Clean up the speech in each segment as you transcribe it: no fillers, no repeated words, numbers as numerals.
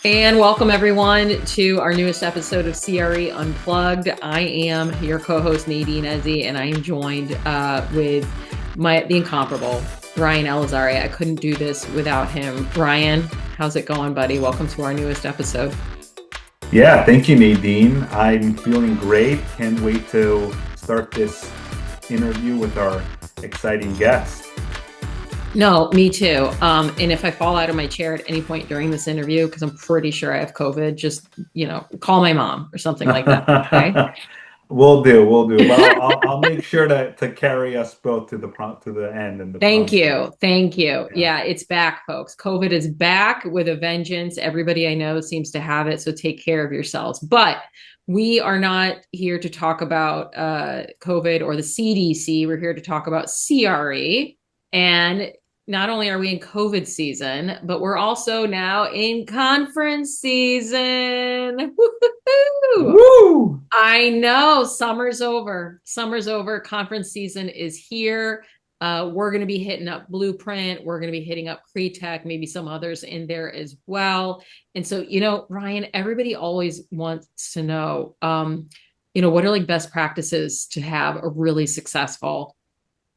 And welcome everyone to our newest episode of CRE Unplugged. I am your co-host Nadine and I am joined with the incomparable Ryan Elazari. I couldn't do this without him. Ryan, how's it going, buddy? Welcome to our newest episode. Yeah, thank you, Nadine. I'm feeling great. Can't wait to start this interview with our exciting guest. No, me too. And if I fall out of my chair at any point during this interview, because I'm pretty sure I have COVID, just, call my mom or something like that. Okay. We'll do. But I'll make sure to carry us both to the end and the Thank promised you. land. Thank you. Yeah. Yeah, it's back, folks. COVID is back with a vengeance. Everybody I know seems to have it. So take care of yourselves. But we are not here to talk about COVID or the CDC. We're here to talk about CRE. And not only are we in COVID season, but we're also now in conference season. Woo-hoo-hoo. Woo! I know summer's over. Summer's over. Conference season is here. We're going to be hitting up Blueprint. We're going to be hitting up Cretech, maybe some others in there as well. And so, Ryan, everybody always wants to know, what are like best practices to have a really successful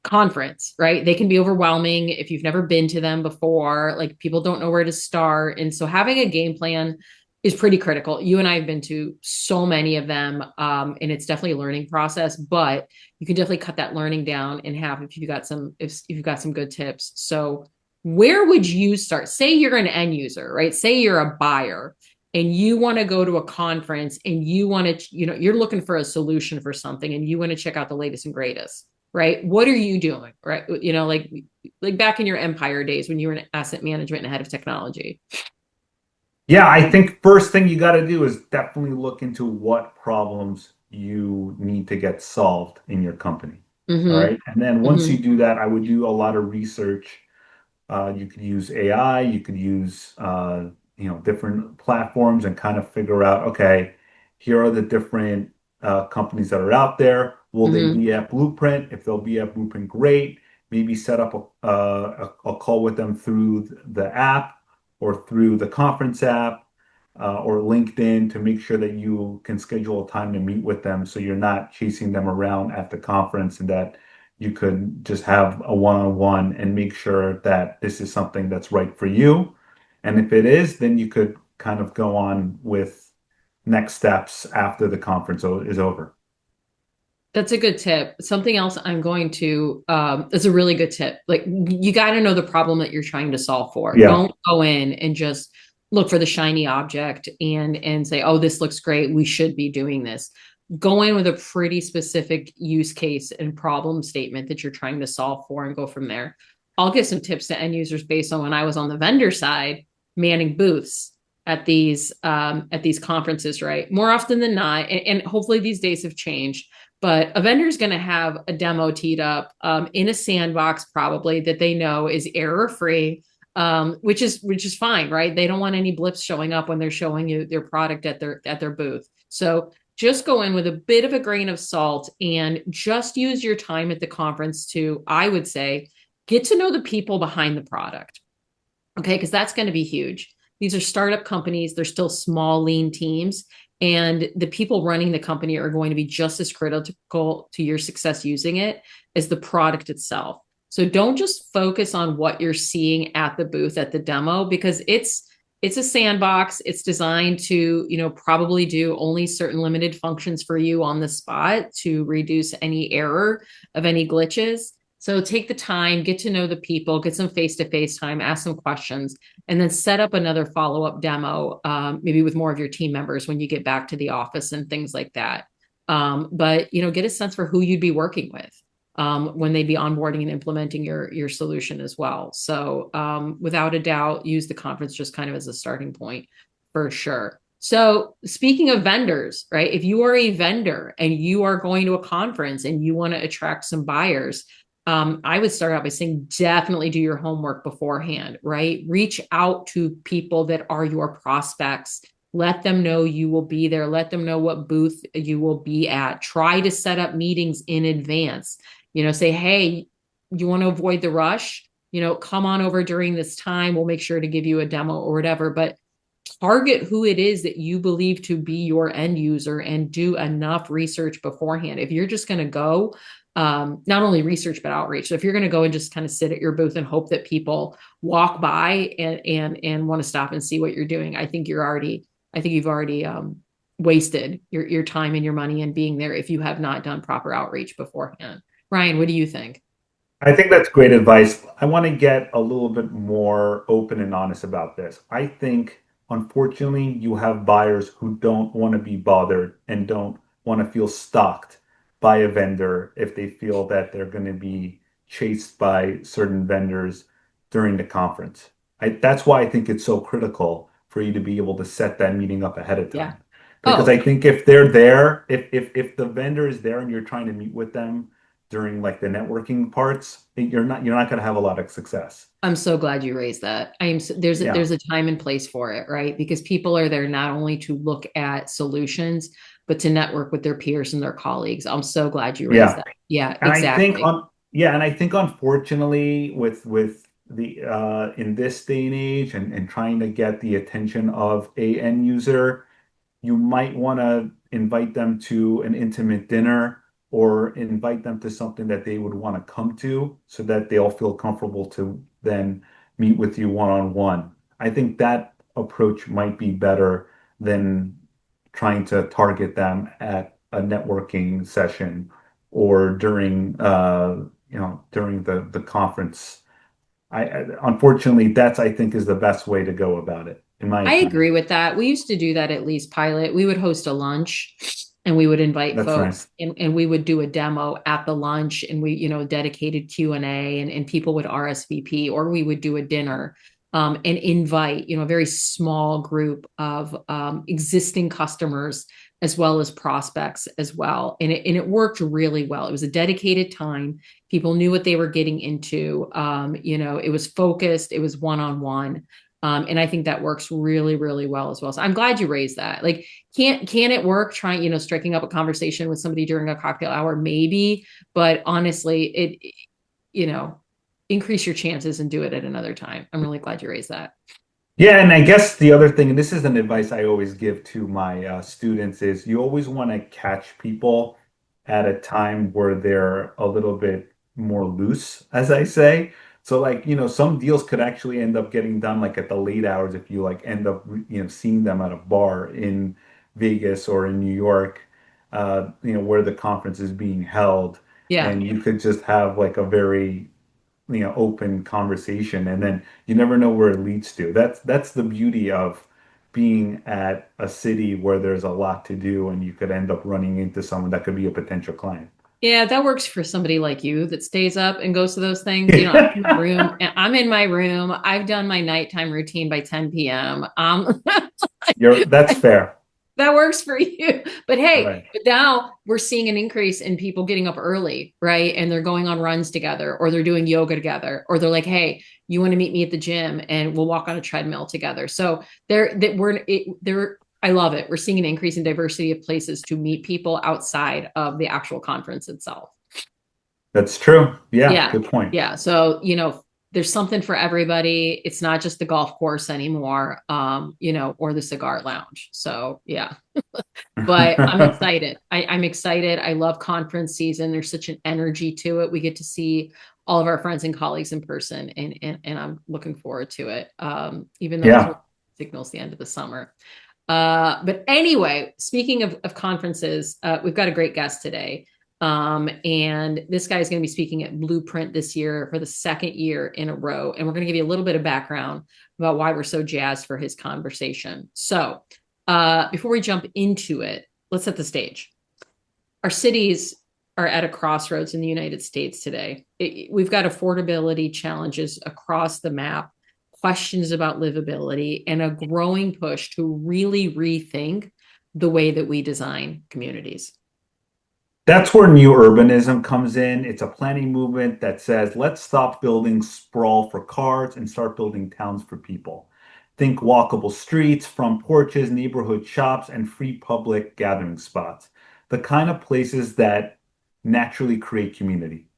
conference, right? They can be overwhelming if you've never been to them before, like people don't know where to start. And so having a game plan is pretty critical. You and I have been to so many of them, and it's definitely a learning process, but you can definitely cut that learning down in half if you've got some good tips. So where would you start? Say you're an end user, right? Say you're a buyer and you want to go to a conference and you want to, you're looking for a solution for something and you want to check out the latest and greatest. Right? What are you doing? Right? Like back in your Empire days when you were in asset management and head of technology. Yeah, I think first thing you got to do is definitely look into what problems you need to get solved in your company. All Mm-hmm. right. And then once you Mm-hmm. do that, I would do a lot of research. You could use AI, you could use different platforms and kind of figure out, okay, here are the different companies that are out there. Will they Mm-hmm. be at Blueprint? If they'll be at Blueprint, great. Maybe set up a call with them through the app or through the conference app or LinkedIn to make sure that you can schedule a time to meet with them so you're not chasing them around at the conference and that you could just have a one-on-one and make sure that this is something that's right for you. And if it is, then you could kind of go on with next steps after the conference is over. That's a good tip. Something else I'm going to, that's a really good tip. Like you got to know the problem that you're trying to solve for. Yeah. Don't go in and just look for the shiny object and say, oh, this looks great. We should be doing this. Go in with a pretty specific use case and problem statement that you're trying to solve for and go from there. I'll give some tips to end users based on when I was on the vendor side, manning booths at these conferences, right? More often than not, and hopefully these days have changed, but a vendor is going to have a demo teed up in a sandbox probably that they know is error free, which is fine, right? They don't want any blips showing up when they're showing you their product at their booth. So just go in with a bit of a grain of salt and just use your time at the conference to, I would say, get to know the people behind the product. Okay, because that's going to be huge. These are startup companies, they're still small, lean teams. And the people running the company are going to be just as critical to your success using it as the product itself. So don't just focus on what you're seeing at the booth at the demo because it's a sandbox. It's designed to, probably do only certain limited functions for you on the spot to reduce any error of any glitches. So take the time, get to know the people, get some face-to-face time, ask some questions, and then set up another follow-up demo, maybe with more of your team members when you get back to the office and things like that. But get a sense for who you'd be working with when they'd be onboarding and implementing your solution as well. So without a doubt, use the conference just kind of as a starting point for sure. So speaking of vendors, right? If you are a vendor and you are going to a conference and you want to attract some buyers, I would start out by saying definitely do your homework beforehand, right? Reach out to people that are your prospects. Let them know you will be there. Let them know what booth you will be at. Try to set up meetings in advance. Say, hey, you want to avoid the rush? Come on over during this time. We'll make sure to give you a demo or whatever. But target who it is that you believe to be your end user and do enough research beforehand. If you're just going to go, not only research but outreach. So if you're going to go and just kind of sit at your booth and hope that people walk by and want to stop and see what you're doing, I think you've already wasted your time and your money and being there if you have not done proper outreach beforehand. Ryan, what do you think? I think that's great advice. I want to get a little bit more open and honest about this. I think, unfortunately, you have buyers who don't want to be bothered and don't want to feel stalked by a vendor if they feel that they're going to be chased by certain vendors during the conference. That's why I think it's so critical for you to be able to set that meeting up ahead of Yeah. time. Because Oh, I think if they're there, if the vendor is there and you're trying to meet with them during like the networking parts, you're not going to have a lot of success. I'm so glad you raised that. Yeah. There's a time and place for it, right? Because people are there not only to look at solutions, but to network with their peers and their colleagues. I'm so glad you raised Yeah. that. Yeah, And I think exactly. on yeah, and I think unfortunately with the in this day and age and trying to get the attention of a end user, you might want to invite them to an intimate dinner or invite them to something that they would want to come to so that they'll feel comfortable to then meet with you one-on-one. I think that approach might be better than trying to target them at a networking session or during the conference. Unfortunately, that's I think is the best way to go about it, in my I opinion. agree with that. We used to do that at least pilot. We would host a lunch and we would invite That's folks nice. and we would do a demo at the lunch and we, dedicated Q&A and people would RSVP or we would do a dinner and invite, a very small group of existing customers as well as prospects as well. And it worked really well. It was a dedicated time. People knew what they were getting into. It was focused, it was one-on-one. And I think that works really, really well as well. So I'm glad you raised that. Like, can it work trying, striking up a conversation with somebody during a cocktail hour? Maybe, but honestly, you know, increase your chances and do it at another time. I'm really glad you raised that. Yeah, and I guess the other thing, and this is an advice I always give to my students, is you always want to catch people at a time where they're a little bit more loose, as I say. So like, some deals could actually end up getting done like at the late hours if you like end up, seeing them at a bar in Vegas or in New York, where the conference is being held. Yeah. And you could just have like a very open conversation, and then you never know where it leads to. That's the beauty of being at a city where there's a lot to do and you could end up running into someone that could be a potential client. Yeah, that works for somebody like you that stays up and goes to those things. I'm in my room. I've done my nighttime routine by 10 p.m. That's fair. That works for you. But hey, Right. but now we're seeing an increase in people getting up early, right? And they're going on runs together, or they're doing yoga together, or they're like, hey, you want to meet me at the gym and we'll walk on a treadmill together. So I love it. We're seeing an increase in diversity of places to meet people outside of the actual conference itself. That's true. Yeah, Yeah. good point. Yeah. So, there's something for everybody. It's not just the golf course anymore, or the cigar lounge. So yeah. But I'm excited. I'm excited. I love conference season. There's such an energy to it. We get to see all of our friends and colleagues in person, and I'm looking forward to it. Even though it Yeah. signals the end of the summer. But anyway, speaking of conferences, we've got a great guest today. And this guy is going to be speaking at Blueprint this year for the second year in a row. And we're going to give you a little bit of background about why we're so jazzed for his conversation. So, before we jump into it, let's set the stage. Our cities are at a crossroads in the United States today. We've got affordability challenges across the map, questions about livability, and a growing push to really rethink the way that we design communities. That's where new urbanism comes in. It's a planning movement that says, let's stop building sprawl for cars and start building towns for people. Think walkable streets, front porches, neighborhood shops, and free public gathering spots. The kind of places that naturally create community.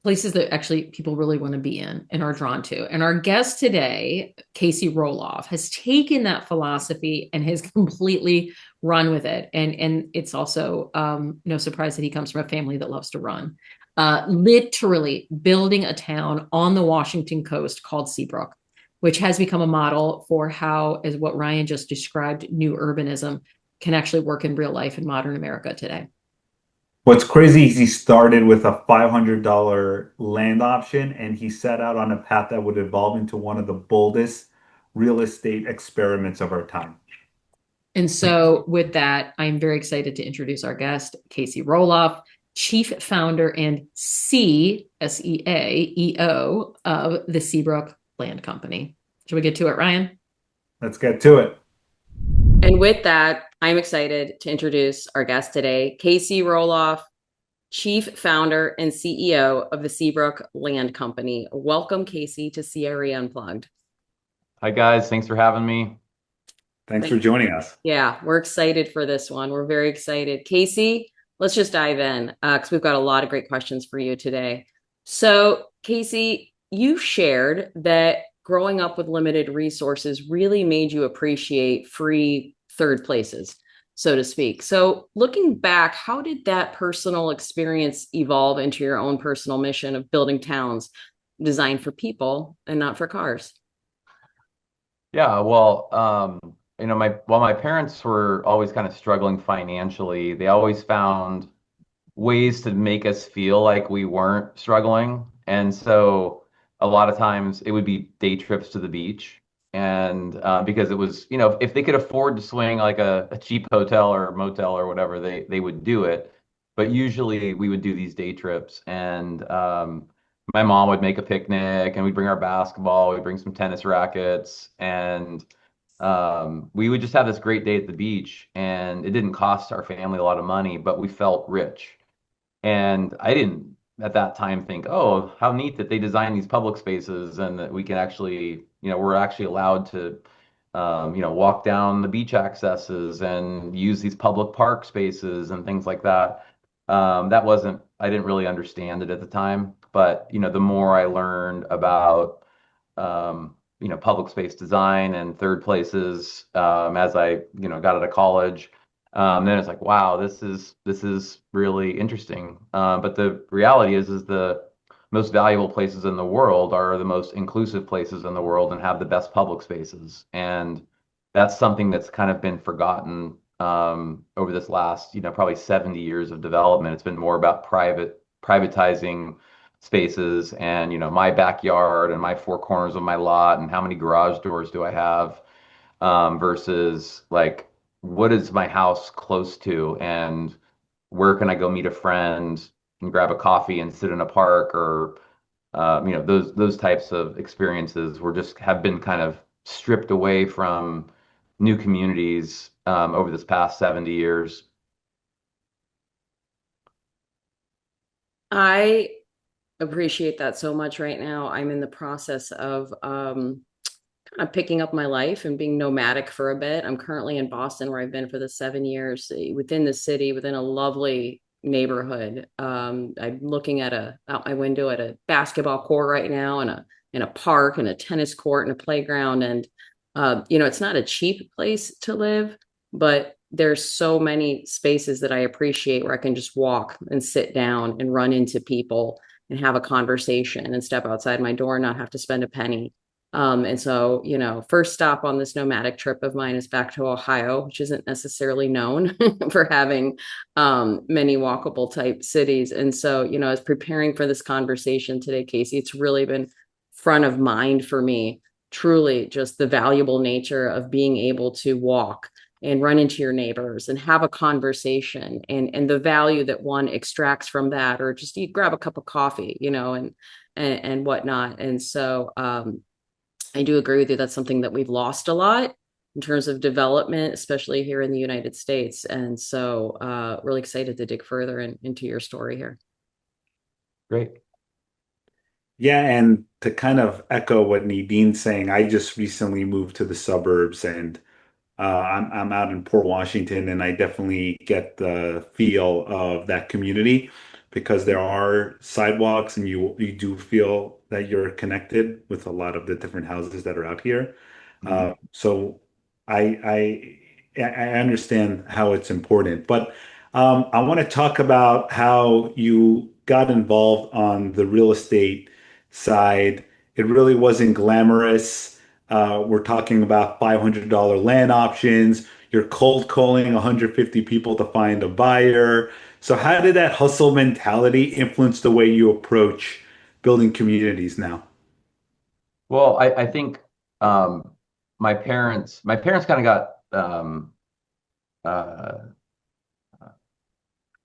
places that actually people really want to be in and are drawn to. And our guest today, Casey Roloff, has taken that philosophy and has completely run with it. And it's also no surprise that he comes from a family that loves to run. Literally building a town on the Washington coast called Seabrook, which has become a model for how, as what Ryan just described, new urbanism can actually work in real life in modern America today. What's crazy is he started with a $500 land option and he set out on a path that would evolve into one of the boldest real estate experiments of our time. And so, with that, I'm very excited to introduce our guest, Casey Roloff, Chief Founder and CEO of the Seabrook Land Company. Should we get to it, Ryan? Let's get to it. And with that, I'm excited to introduce our guest today, Casey Roloff, Chief Founder and CEO of the Seabrook Land Company. Welcome, Casey, to CRE Unplugged. Hi, guys. Thanks for having me. Thanks for joining us. Yeah, we're excited for this one. We're very excited. Casey, let's just dive in because we've got a lot of great questions for you today. So, Casey, you shared that growing up with limited resources really made you appreciate free third places, so to speak. So, looking back, how did that personal experience evolve into your own personal mission of building towns designed for people and not for cars? Yeah, well, while my parents were always kind of struggling financially, they always found ways to make us feel like we weren't struggling. And so a lot of times it would be day trips to the beach. And because it was, if they could afford to swing like a cheap hotel or motel or whatever, they would do it. But usually we would do these day trips, and my mom would make a picnic, and we'd bring our basketball, we'd bring some tennis rackets, and we would just have this great day at the beach. And it didn't cost our family a lot of money, but we felt rich. And I didn't at that time think, oh, how neat that they design these public spaces and that we can actually, we're actually allowed to, walk down the beach accesses and use these public park spaces and things like that. I didn't really understand it at the time. But, the more I learned about, public space design and third places as I, got out of college. Then it's like, wow, this is really interesting. But the reality is the most valuable places in the world are the most inclusive places in the world and have the best public spaces. And that's something that's kind of been forgotten over this last, probably 70 years of development. It's been more about privatizing spaces and, my backyard and my four corners of my lot and how many garage doors do I have versus like what is my house close to and where can I go meet a friend and grab a coffee and sit in a park or those types of experiences were just have been kind of stripped away from new communities over this past 70 years. I appreciate that so much right now. I'm in the process of kind of picking up my life and being nomadic for a bit. I'm currently in Boston, where I've been for the 7 years, within the city, within a lovely neighborhood. I'm looking at out my window at a basketball court right now, and a park, and a tennis court, and a playground. And it's not a cheap place to live, but there's so many spaces that I appreciate where I can just walk and sit down and run into people and have a conversation and step outside my door and not have to spend a penny. And so, first stop on this nomadic trip of mine is back to Ohio, which isn't necessarily known for having many walkable type cities. And so, as preparing for this conversation today, Casey, it's really been front of mind for me, truly just the valuable nature of being able to walk and run into your neighbors and have a conversation and the value that one extracts from that, or just you grab a cup of coffee, and whatnot. And so, I do agree with you. That's something that we've lost a lot in terms of development, especially here in the United States. And so really excited to dig further into your story here. Great. Yeah, and to kind of echo what Nadine's saying, I just recently moved to the suburbs and I'm out in Port Washington and I definitely get the feel of that community because there are sidewalks and you do feel that you're connected with a lot of the different houses that are out here. Mhm. So I understand how it's important, but I want to talk about how you got involved on the real estate side. It really wasn't glamorous. We're talking about $500 land options. You're cold calling 150 people to find a buyer. So how did that hustle mentality influence the way you approach building communities now? Well, I think my parents kind of got uh,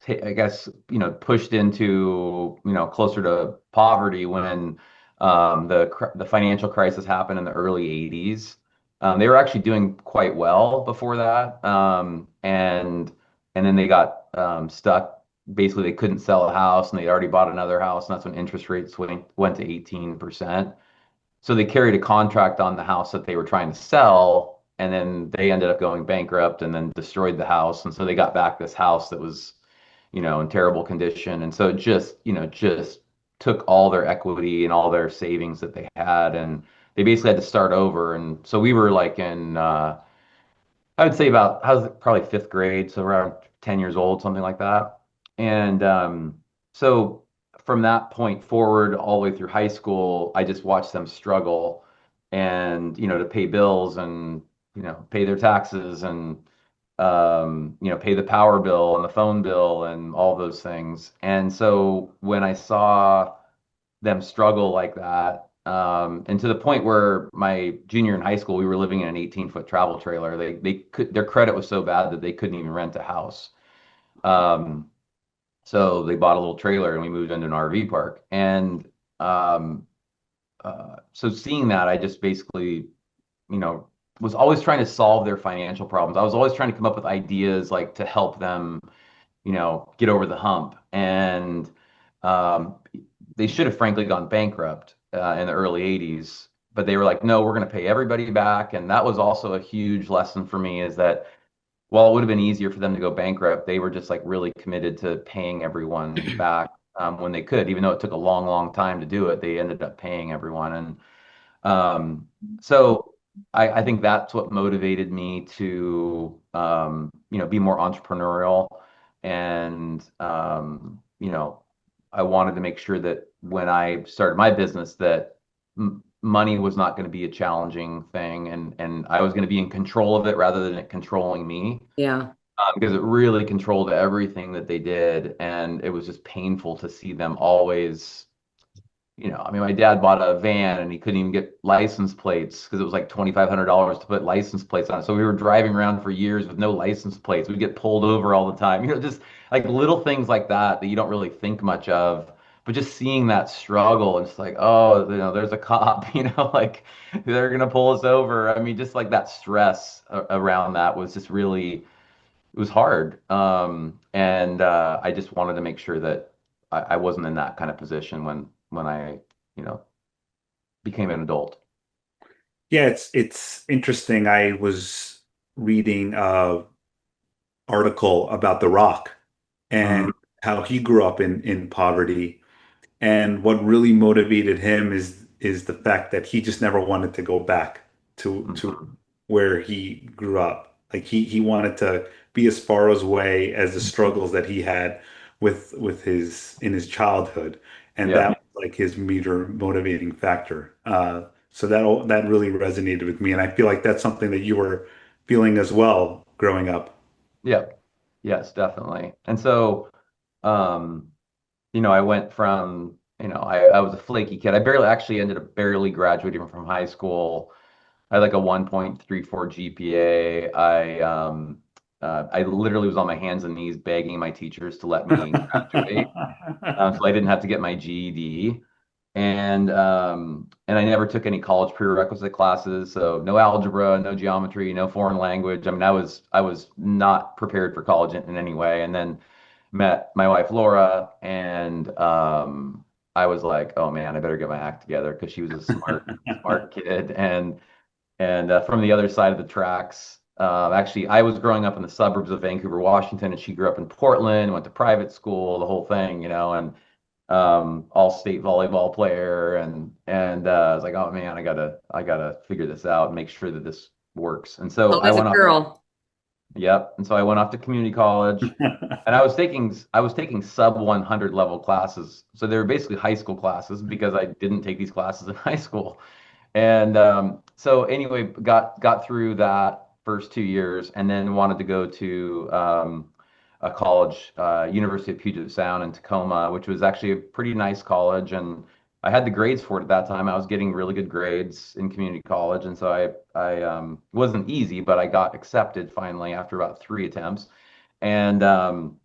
I guess, pushed into, closer to poverty when the financial crisis happened in the early 80s. They were actually doing quite well before that. And then they got stuck. Basically, they couldn't sell a house and they'd already bought another house, and that's when interest rates went to 18%. So they carried a contract on the house that they were trying to sell, and then they ended up going bankrupt and then destroyed the house. And so they got back this house that was, in terrible condition. And so it just took all their equity and all their savings that they had, and they basically had to start over. And so we were like in, I would say about, I was probably fifth grade, so around 10 years old, something like that. And so from that point forward, all the way through high school, I just watched them struggle and, to pay bills and, pay their taxes and, pay the power bill and the phone bill and all those things. And so when I saw them struggle like that, and to the point where my junior in high school, we were living in an 18-foot travel trailer. They could their credit was so bad that they couldn't even rent a house. Um, so they bought a little trailer and we moved into an RV park. And um, so seeing that, I just basically, you know, was always trying to solve their financial problems. I was always trying to come up with ideas like to help them, get over the hump. And um, they should have frankly gone bankrupt in the early 80s, but they were like, no, we're going to pay everybody back. And that was also a huge lesson for me, is that while it would have been easier for them to go bankrupt, they were just like really committed to paying everyone back when they could, even though it took a long, long time to do it. They ended up paying everyone. And um, so I think that's what motivated me to, be more entrepreneurial. And, I wanted to make sure that when I started my business, that money was not going to be a challenging thing, and I was going to be in control of it rather than it controlling me, Yeah. because it really controlled everything that they did, and it was just painful to see them always. I mean, my dad bought a van and he couldn't even get license plates because it was like $2,500 to put license plates on it. So we were driving around for years with no license plates. We'd get pulled over all the time. Just like little things like that you don't really think much of. But just seeing that struggle and it's like, oh, there's a cop, like they're gonna pull us over. I mean, just like that stress around that was just really, it was hard. And I just wanted to make sure that I wasn't in that kind of position when I, you know, became an adult. Yeah, it's interesting. I was reading a article about The Rock Mhm. and how he grew up in poverty. And what really motivated him is the fact that he just never wanted to go back to Mhm. where he grew up. Like he wanted to be as far away as the struggles that he had with his in his childhood, and that Yeah. was like his major motivating factor. So that really resonated with me, and I feel like that's something that you were feeling as well growing up. Yeah. Yes, definitely. And so, um, I went from, I was a flaky kid. I barely actually ended up barely graduating from high school. I had like a 1.34 GPA. I literally was on my hands and knees begging my teachers to let me graduate, so I didn't have to get my GED. And I never took any college prerequisite classes, so no algebra, no geometry, no foreign language. I mean, I was not prepared for college in any way. And then met my wife Laura, and I was like, oh man, I better get my act together because she was a smart kid, and from the other side of the tracks, Actually, I was growing up in the suburbs of Vancouver, Washington, and she grew up in Portland, went to private school, the whole thing, and all state volleyball player, and I was like, oh man, I gotta figure this out and make sure that this works. And so I Always a went off. girl. Yep. And so I went off to community college, and I was taking sub 100 level classes. So they were basically high school classes because I didn't take these classes in high school. And so anyway, got through that first 2 years, and then wanted to go to a college, University of Puget Sound in Tacoma, which was actually a pretty nice college, and I had the grades for it at that time. I was getting really good grades in community college, and so I wasn't easy, but I got accepted finally after about 3 attempts. And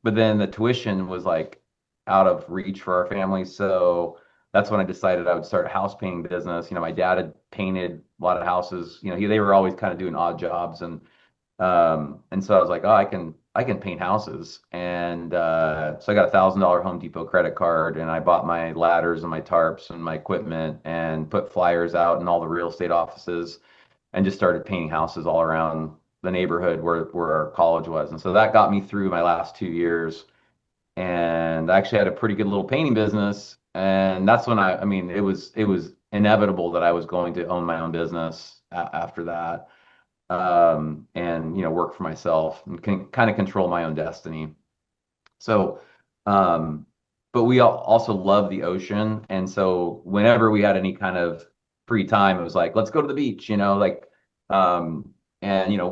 but then the tuition was like out of reach for our family, so that's when I decided I would start a house painting business. My dad had painted a lot of houses. They were always kind of doing odd jobs, and so I was like, oh, I can paint houses. And so I got $1,000 Home Depot credit card, and I bought my ladders and my tarps and my equipment and put flyers out in all the real estate offices and just started painting houses all around the neighborhood where our college was. And so that got me through my last 2 years. And I actually had a pretty good little painting business. And that's when I mean, it was inevitable that I was going to own my own business after that, and work for myself and can kind of control my own destiny. So, um, but we also love the ocean, and so whenever we had any kind of free time, it was like, let's go to the beach, and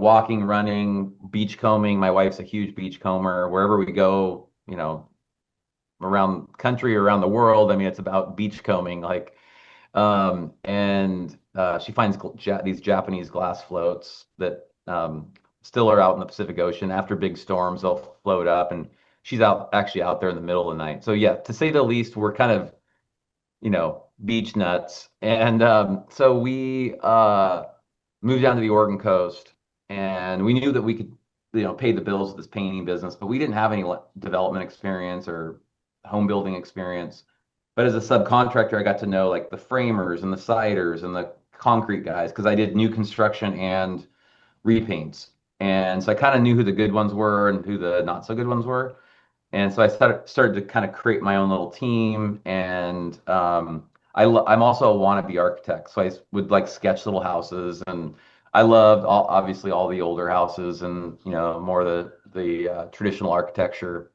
walking, running, beach combing. My wife's a huge beach comber. Wherever we go, around country, around the world, I mean, it's about beach combing, like. And she finds these Japanese glass floats that still are out in the Pacific Ocean. After big storms, they'll float up, and she's actually out there in the middle of the night. So yeah, to say the least, we're kind of beach nuts. And so we moved down to the Oregon coast, and we knew that we could pay the bills of this painting business, but we didn't have any development experience or home building experience. But as a subcontractor, I got to know like the framers and the siders and the concrete guys because I did new construction and repaints. And so I kind of knew who the good ones were and who the not so good ones were. And so I started to kind of create my own little team. And I'm also a wannabe architect. So I would like sketch little houses. And I loved obviously all the older houses and, more the traditional architecture.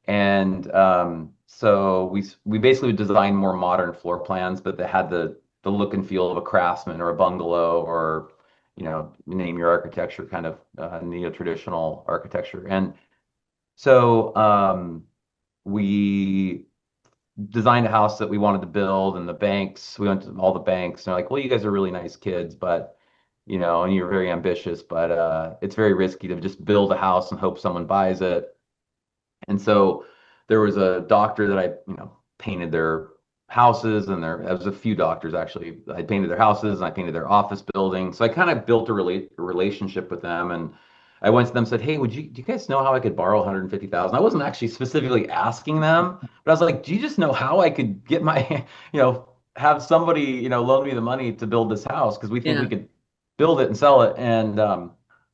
And so we basically would design more modern floor plans, but that had the look and feel of a craftsman or a bungalow or name your architecture kind of neo-traditional architecture. And so we designed a house that we wanted to build, and we went to all the banks, and they're like, well, you guys are really nice kids, but and you're very ambitious, but it's very risky to just build a house and hope someone buys it. And so there was a doctor that I painted their houses, and there was a few doctors actually. I painted their houses and I painted their office building. So I kind of built a relationship with them, and I went to them and said, "Hey, do you guys know how I could borrow 150,000?" I wasn't actually specifically asking them, but I was like, "Do you just know how I could get my, have somebody, loan me the money to build this house because we think we Yeah. could build it and sell it?" And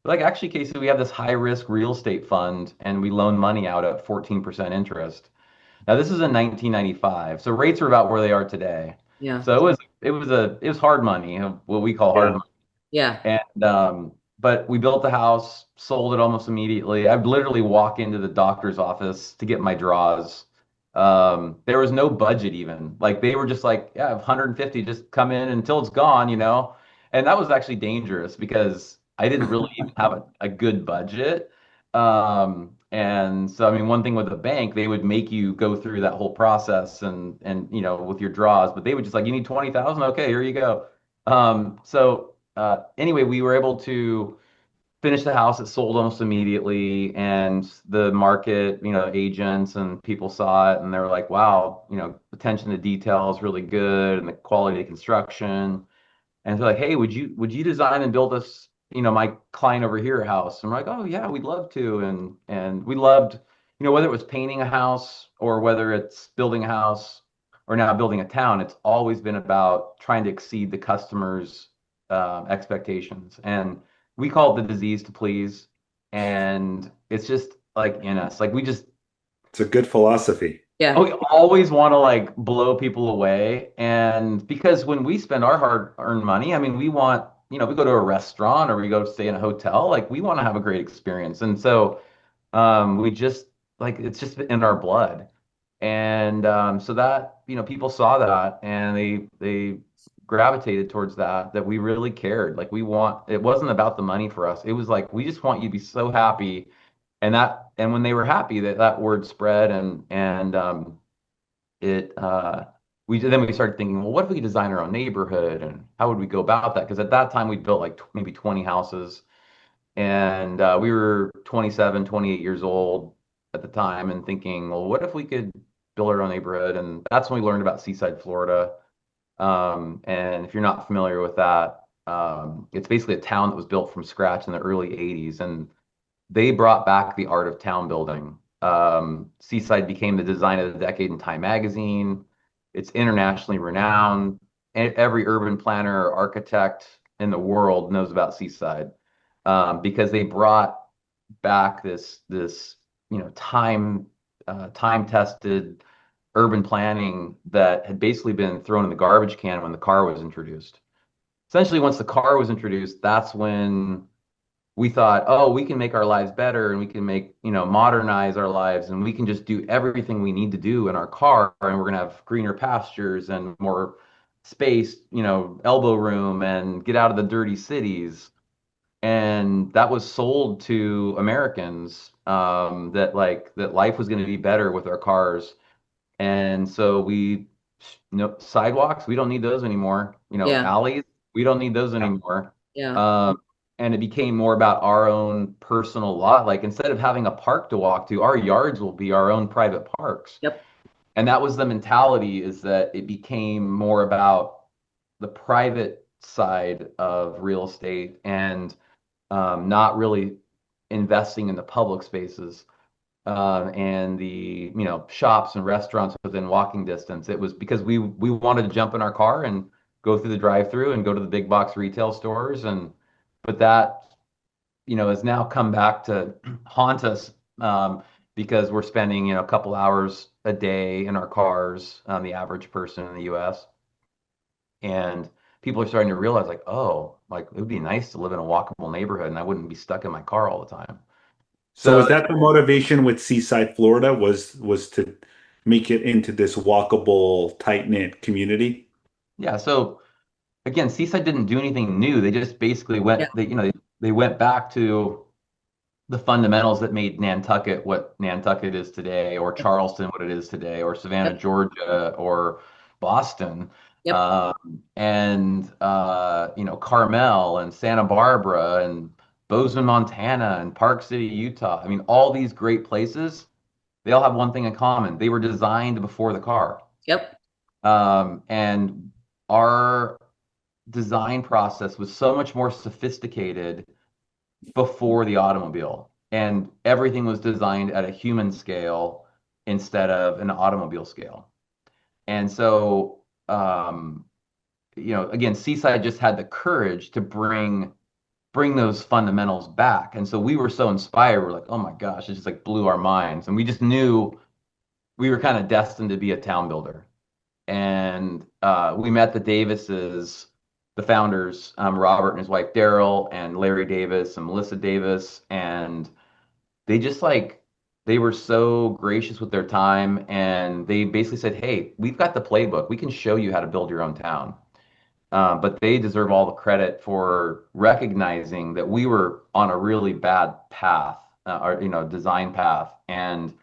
like, actually, Casey, we have this high risk real estate fund and we loan money out at 14% interest. Now, this is in 1995, so rates are about where they are today. Yeah. So it was hard money, what we call hard Yeah. money. Yeah. And but we built the house, sold it almost immediately. I'd literally walk into the doctor's office to get my draws. There was no budget even. Like they were just like, yeah, 150, just come in until it's gone. And that was actually dangerous because I didn't really even have a good budget. And so, I mean, one thing with the bank, they would make you go through that whole process and with your draws, but they would just like, you need 20,000. Okay, here you go. So anyway, we were able to finish the house. It sold almost immediately, and the market, agents and people saw it, and they were like, "Wow, attention to detail is really good, and the quality of construction." And they're like, "Hey, would you design and build us, my client over here a house?" And I'm like, "Oh yeah, we'd love to." And we loved, whether it was painting a house or whether it's building a house or now building a town, it's always been about trying to exceed the customer's expectations. And we call it the disease to please. And it's just like in us. Like It's a good philosophy. Yeah. we always want to like blow people away. And because when we spend our hard-earned money, I mean, we want, we go to a restaurant or we go stay in a hotel, like we want to have a great experience. And so we just like it's just in our blood. And so that, people saw that and they gravitated towards that we really cared. Like it wasn't about the money for us. It was like we just want you to be so happy. And when they were happy, that word spread. And it we started thinking, well, what if we could design our own neighborhood and how would we go about that? Because at that time we'd built like maybe 20 houses, and we were 27, 28 years old at the time, and thinking, well, what if we could build our own neighborhood? And that's when we learned about Seaside, Florida. And if you're not familiar with that, it's basically a town that was built from scratch in the early 80s. And they brought back the art of town building. Seaside became the design of the decade in Time magazine. It's internationally renowned. And every urban planner or architect in the world knows about Seaside, because they brought back this time tested urban planning that had basically been thrown in the garbage can when the car was introduced. Essentially, once the car was introduced, that's when we thought, oh, we can make our lives better and we can modernize our lives, and we can just do everything we need to do in our car, and we're going to have greener pastures and more space, elbow room, and get out of the dirty cities. And that was sold to Americans, that life was going to be better with our cars. And so sidewalks, we don't need those anymore. Yeah. Alleys, we don't need those anymore. Yeah. And it became more about our own personal lot. Like instead of having a park to walk to, our yards will be our own private parks. Yep. And that was the mentality, is that it became more about the private side of real estate, and not really investing in the public spaces, and the shops and restaurants within walking distance. It was because we wanted to jump in our car and go through the drive-through and go to the big box retail stores. But that has now come back to haunt us, because we're spending a couple hours a day in our cars, the average person in the U.S. And people are starting to realize, like, oh, like it would be nice to live in a walkable neighborhood and I wouldn't be stuck in my car all the time. So So is that the motivation with Seaside, Florida, was to make it into this walkable, tight-knit community? yeah, so again, Seaside didn't do anything new. They just basically Yeah. they went back to the fundamentals that made Nantucket what Nantucket is today, or Charleston what it is today, or Savannah, Yep. Georgia, or Boston, Yep. and Carmel and Santa Barbara and Bozeman, Montana, and Park City, Utah. I mean, all these great places, they all have one thing in common. They were designed before the car. Yep. And our design process was so much more sophisticated before the automobile, and everything was designed at a human scale instead of an automobile scale. And so, again, Seaside just had the courage to bring those fundamentals back. And so we were so inspired. We're like, oh my gosh, it just like blew our minds. And we just knew we were kind of destined to be a town builder. And we met the Davises, the founders, Robert and his wife Daryl, and Larry Davis and Melissa Davis, and they just they were so gracious with their time, and they basically said, "Hey, we've got the playbook. We can show you how to build your own town." But they deserve all the credit for recognizing that we were on a really bad path, or design path, and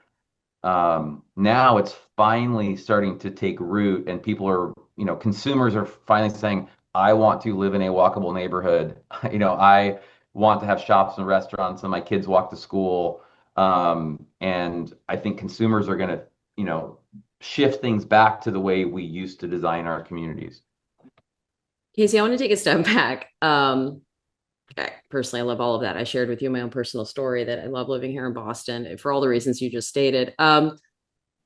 now it's finally starting to take root, and people are, consumers are finally saying, I want to live in a walkable neighborhood. I want to have shops and restaurants and my kids walk to school. And I think consumers are going to, shift things back to the way we used to design our communities. Casey, I want to take a step back. Personally, I love all of that. I shared with you my own personal story that I love living here in Boston for all the reasons you just stated.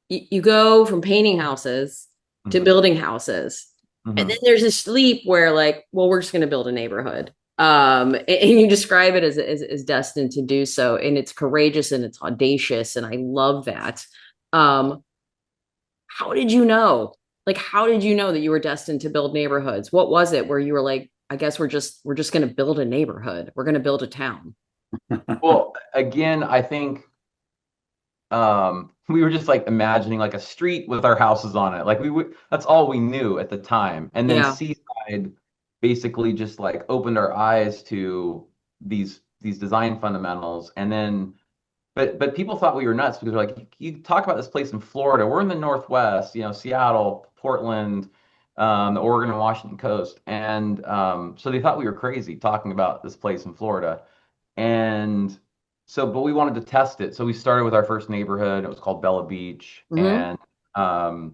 You go from painting houses to Mhm. building houses. And then Mhm. there's this leap where, like, well, we're just going to build a neighborhood. And you describe it as destined to do so, and it's courageous and it's audacious, and I love that. Um, how did you know? Like, how did you know that you were destined to build neighborhoods? What was it where you were like, I guess we're just going to build a neighborhood. We're going to build a town. Well, again, I think we were just like imagining like a street with our houses on it. Like we would, that's all we knew at the time. And then Yeah. Seaside basically just like opened our eyes to these design fundamentals. And then, but people thought we were nuts because they're like, you talk about this place in Florida. We're in the Northwest, Seattle, Portland, the Oregon and Washington coast. And so they thought we were crazy talking about this place in Florida. And so, but we wanted to test it. So we started with our first neighborhood. It was called Bella Beach. Hmm. And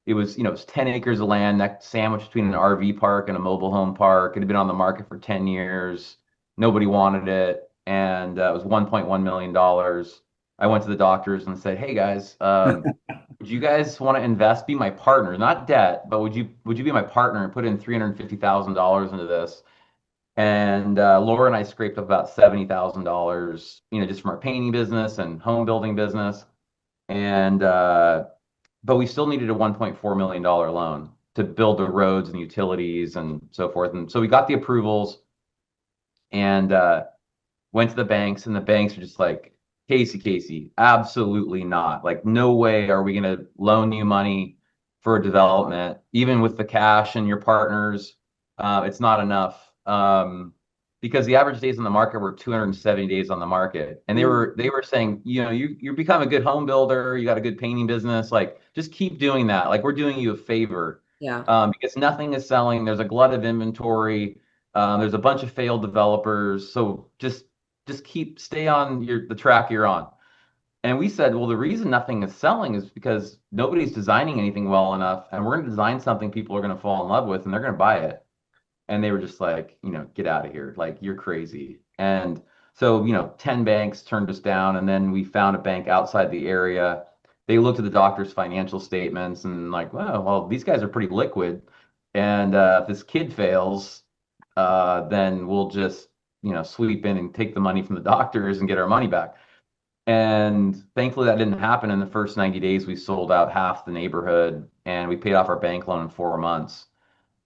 it was 10 acres of land next sandwiched between an RV park and a mobile home park. It had been on the market for 10 years. Nobody wanted it. And it was $1.1 million. I went to the doctors and said, "Hey guys, would you guys want to invest, be my partner, not debt, but would you be my partner and put in $350,000 into this?" And Laura and I scraped up about $70,000, just from our painting business and home building business. And but we still needed a $1.4 million loan to build the roads and utilities and so forth. And so we got the approvals and went to the banks, and the banks were just like, Casey, absolutely not. Like, no way are we going to loan you money for a development, even with the cash and your partners. It's not enough. Because the average days on the market were 270 days on the market, and they Mm. were they were saying, you become a good home builder, you got a good painting business, like just keep doing that. Like we're doing you a favor, Yeah. because nothing is selling. There's a glut of inventory. There's a bunch of failed developers, so just stay on the track you're on. And we said, well, the reason nothing is selling is because nobody's designing anything well enough, and we're going to design something people are going to fall in love with, and they're going to buy it. And they were just like, get out of here. Like, you're crazy. And so, 10 banks turned us down. And then we found a bank outside the area. They looked at the doctor's financial statements and like, well, these guys are pretty liquid. And if this kid fails, then we'll just, sweep in and take the money from the doctors and get our money back. And thankfully, that didn't happen. In the first 90 days, we sold out half the neighborhood and we paid off our bank loan in 4 months.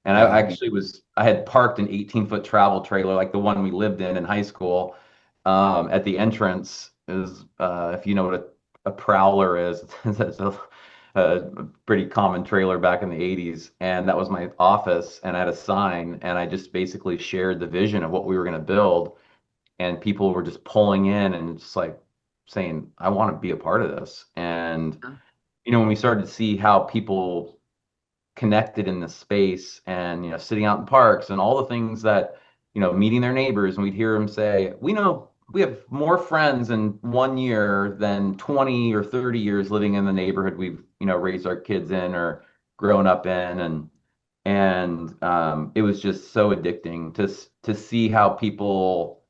And I Wow. actually I had parked an 18-foot travel trailer like the one we lived in high school, at the entrance. Is If you know what a prowler is, it's a pretty common trailer back in the 80s. And that was my office. And I had a sign, and I just basically shared the vision of what we were going to build. And people were just pulling in and just like saying, I want to be a part of this. And, when we started to see how people connected in this space and sitting out in parks and all the things that meeting their neighbors, and we'd hear them say, we know we have more friends in 1 year than 20 or 30 years living in the neighborhood we've raised our kids in or grown up in. And it was just so addicting to see how people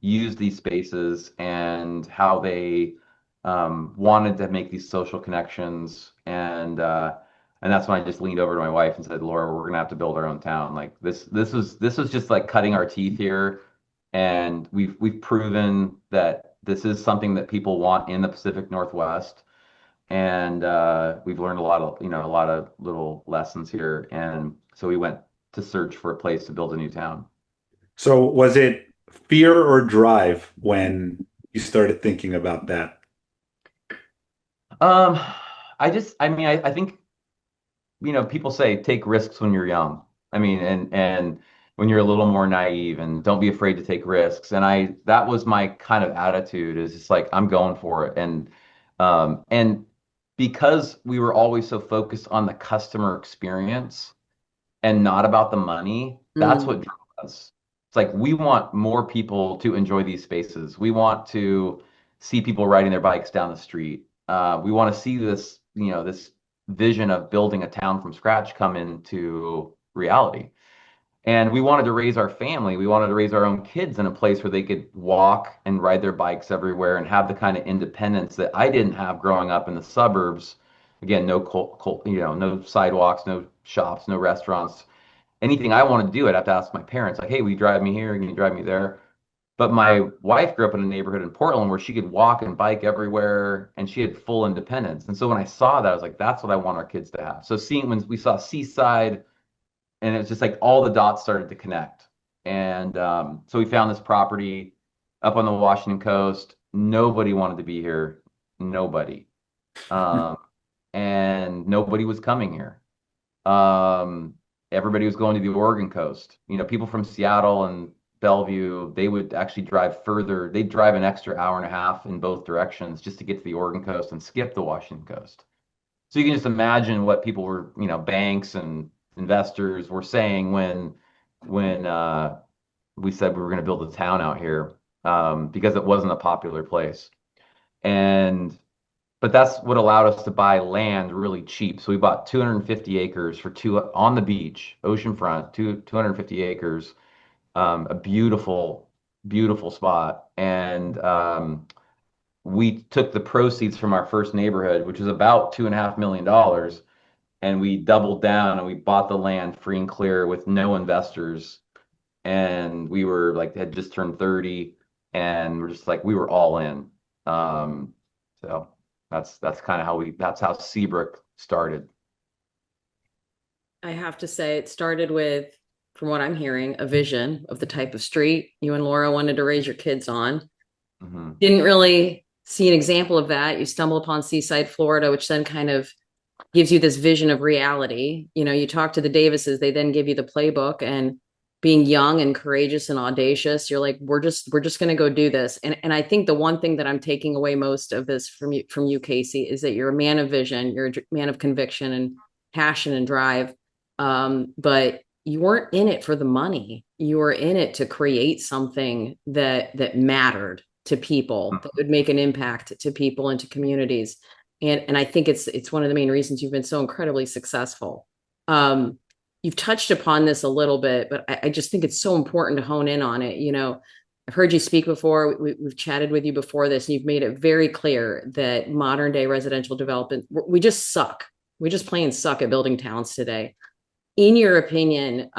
use these spaces and how they wanted to make these social connections. And that's when I just leaned over to my wife and said, Laura, we're gonna have to build our own town. Like this was just like cutting our teeth here. And we've proven that this is something that people want in the Pacific Northwest. And we've learned a lot of little lessons here. And so we went to search for a place to build a new town. So was it fear or drive when you started thinking about that? Um, I think, people say take risks when you're young. I mean, and when you're a little more naive, and don't be afraid to take risks. And that was my kind of attitude, is just like, I'm going for it. And because we were always so focused on the customer experience and not about the money, that's Mm. what drove us. It's like we want more people to enjoy these spaces. We want to see people riding their bikes down the street. We want to see this vision of building a town from scratch come into reality. And we wanted to raise our family. We wanted to raise our own kids in a place where they could walk and ride their bikes everywhere and have the kind of independence that I didn't have growing up in the suburbs. Again, no no sidewalks, no shops, no restaurants. anything I wanted to do, I'd have to ask my parents, like, hey, will you drive me here? Can you drive me there? But my wife grew up in a neighborhood in Portland where she could walk and bike everywhere and she had full independence. And so when I saw that, I was like, that's what I want our kids to have. So seeing when we saw Seaside, and it was just like all the dots started to connect. And so we found this property up on the Washington coast. Nobody wanted to be here. Nobody. Um, and nobody was coming here. Um, Everybody was going to the Oregon coast. You know, people from Seattle and Bellevue, they would actually drive further. They'd drive an extra hour and a half in both directions just to get to the Oregon coast and skip the Washington coast. So you can just imagine what people were, you know, banks and investors were saying when we said we were going to build a town out here, because it wasn't a popular place. And but that's what allowed us to buy land really cheap. So we bought 250 acres for two on the beach, oceanfront, 250 acres, a beautiful, beautiful spot. And we took the proceeds from our first neighborhood, which was about $2.5 million, and we doubled down and we bought the land free and clear with no investors. And we were like, had just turned 30, and we're just like, we were all in. So that's kind of that's how Seabrook started. I have to say, it started with, from what I'm hearing, a vision of the type of street you and Laura wanted to raise your kids on. Hmm. Didn't really see an example of that. You stumble upon Seaside, Florida, which then kind of gives you this vision of reality. You know, you talk to the Davises, they then give you the playbook, and being young and courageous and audacious, you're like, we're just going to go do this. And I think the one thing that I'm taking away most of this from you, Casey, is that you're a man of vision, you're a man of conviction and passion and drive. But you weren't in it for the money. You were in it to create something that mattered to people, that would make an impact to people and to communities. And I think it's one of the main reasons you've been so incredibly successful. You've touched upon this a little bit, but I just think it's so important to hone in on it. You know, I've heard you speak before. We've chatted with you before this, and you've made it very clear that modern day residential development, we just suck. We just plain suck at building towns today. In your opinion,